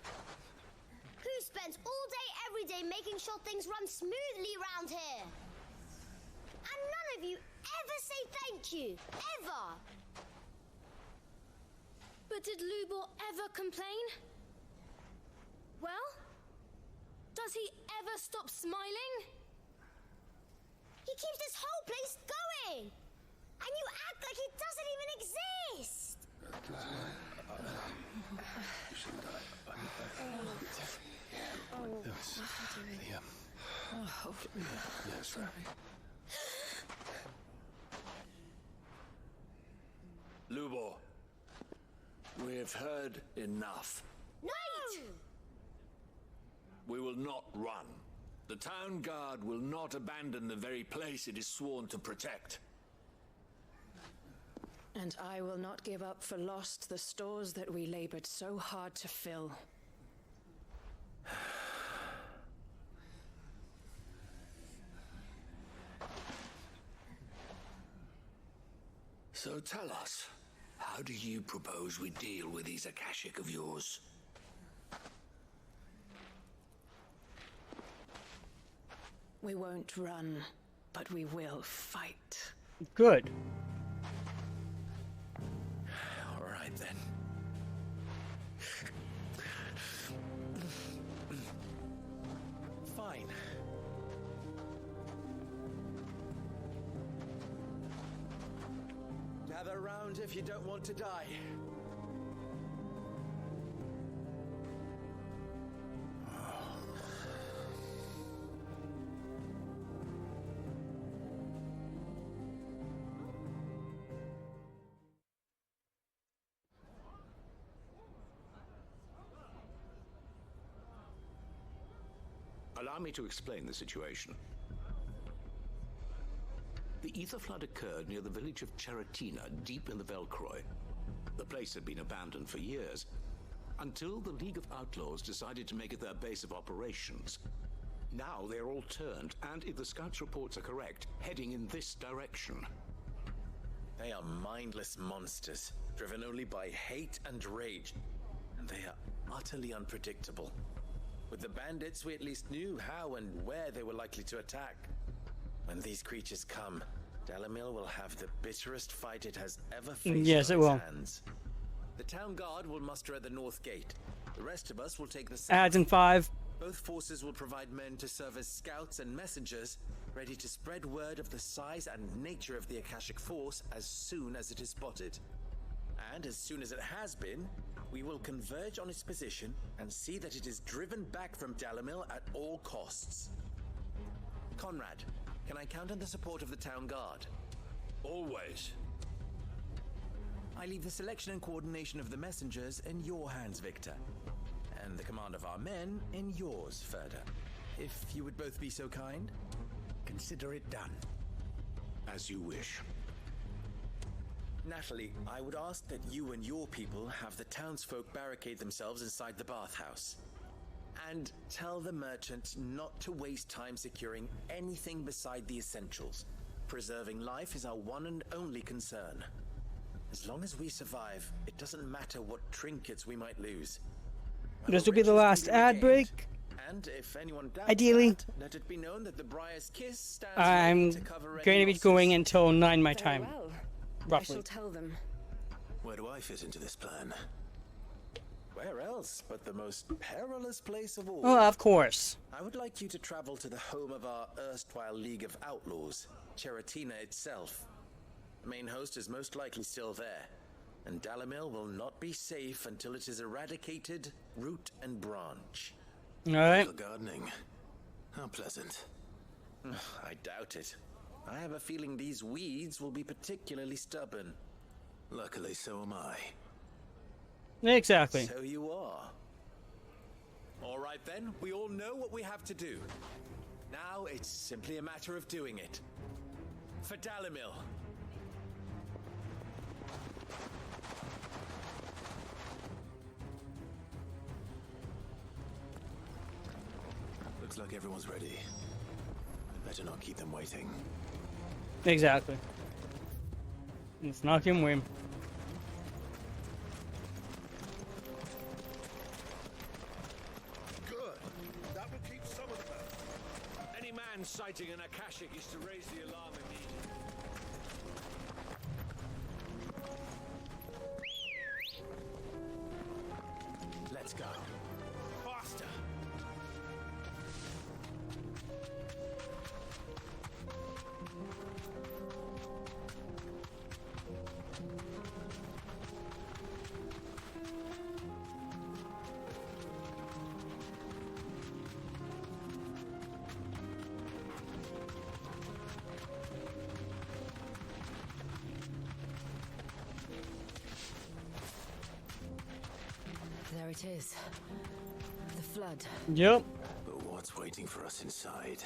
[SPEAKER 4] Who spends all day, every day making sure things run smoothly around here? And none of you ever say thank you. Ever.
[SPEAKER 7] But did Lubor ever complain? Well, does he ever stop smiling?
[SPEAKER 4] He keeps this whole place going. And you act like he doesn't even exist.
[SPEAKER 10] Yes, right.
[SPEAKER 17] Lubor, we've heard enough.
[SPEAKER 4] No!
[SPEAKER 17] We will not run. The town guard will not abandon the very place it is sworn to protect.
[SPEAKER 23] And I will not give up for lost the stores that we labored so hard to fill.
[SPEAKER 17] So tell us, how do you propose we deal with these Akashic of yours?
[SPEAKER 23] We won't run, but we will fight.
[SPEAKER 1] Good.
[SPEAKER 6] All right, then. Fine. Gather round if you don't want to die.
[SPEAKER 24] Allow me to explain the situation. The ether flood occurred near the village of Cheratina, deep in the Velcroy. The place had been abandoned for years, until the League of Outlaws decided to make it their base of operations. Now they're all turned, and if the scouts' reports are correct, heading in this direction.
[SPEAKER 18] They are mindless monsters, driven only by hate and rage, and they are utterly unpredictable. With the bandits, we at least knew how and where they were likely to attack. When these creatures come, Dalamil will have the bitterest fight it has ever faced
[SPEAKER 1] Yes,
[SPEAKER 18] on
[SPEAKER 1] it
[SPEAKER 18] its
[SPEAKER 1] will.
[SPEAKER 18] hands. The town guard will muster at the north gate. The rest of us will take the south.
[SPEAKER 1] Adds in 5.
[SPEAKER 18] Both forces will provide men to serve as scouts and messengers, ready to spread word of the size and nature of the Akashic Force as soon as it is spotted. And as soon as it has been, we will converge on its position and see that it is driven back from Dalamil at all costs. Conrad, can I count on the support of the town guard?
[SPEAKER 22] Always.
[SPEAKER 18] I leave the selection and coordination of the messengers in your hands, Victor. And the command of our men in yours, Ferda. If you would both be so kind.
[SPEAKER 12] Consider it done.
[SPEAKER 24] As you wish.
[SPEAKER 18] Natalie, I would ask that you and your people have the townsfolk barricade themselves inside the bathhouse. And tell the merchant not to waste time securing anything beside the essentials. Preserving life is our one and only concern. As long as we survive, it doesn't matter what trinkets we might lose.
[SPEAKER 1] This will be the last ad break.
[SPEAKER 18] And if anyone doubts
[SPEAKER 1] Ideally.
[SPEAKER 18] that, let it be known that the Briar's Kiss stands
[SPEAKER 1] I'm
[SPEAKER 18] ready to cover any
[SPEAKER 1] going to be
[SPEAKER 18] losses.
[SPEAKER 1] going until 9 my time.
[SPEAKER 23] Well, I
[SPEAKER 1] Roughly.
[SPEAKER 23] shall tell them.
[SPEAKER 2] Where do I fit into this plan?
[SPEAKER 18] Where else but the most perilous place of all?
[SPEAKER 1] Oh, of course.
[SPEAKER 18] I would like you to travel to the home of our erstwhile League of Outlaws, Cheratina itself. The main host is most likely still there, and Dalamil will not be safe until it is eradicated, root and branch.
[SPEAKER 1] Alright.
[SPEAKER 2] Little gardening. How pleasant.
[SPEAKER 18] I doubt it. I have a feeling these weeds will be particularly stubborn.
[SPEAKER 2] Luckily, so am I.
[SPEAKER 1] Exactly.
[SPEAKER 18] So you are. All right then, we all know what we have to do. Now it's simply a matter of doing it. For Dalamil.
[SPEAKER 2] Looks like everyone's ready. Better not keep them waiting.
[SPEAKER 1] Exactly. Let's knock him win.
[SPEAKER 22] Good. That will keep some of them out. Any man sighting an Akashic is to raise the alarm immediately.
[SPEAKER 2] Let's go.
[SPEAKER 22] Faster.
[SPEAKER 23] There it is. The flood.
[SPEAKER 1] Yep.
[SPEAKER 2] But what's waiting for us inside?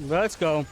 [SPEAKER 1] Let's go.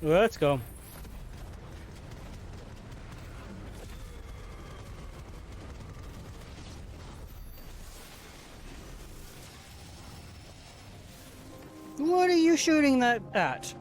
[SPEAKER 1] Let's go. What are you shooting that at?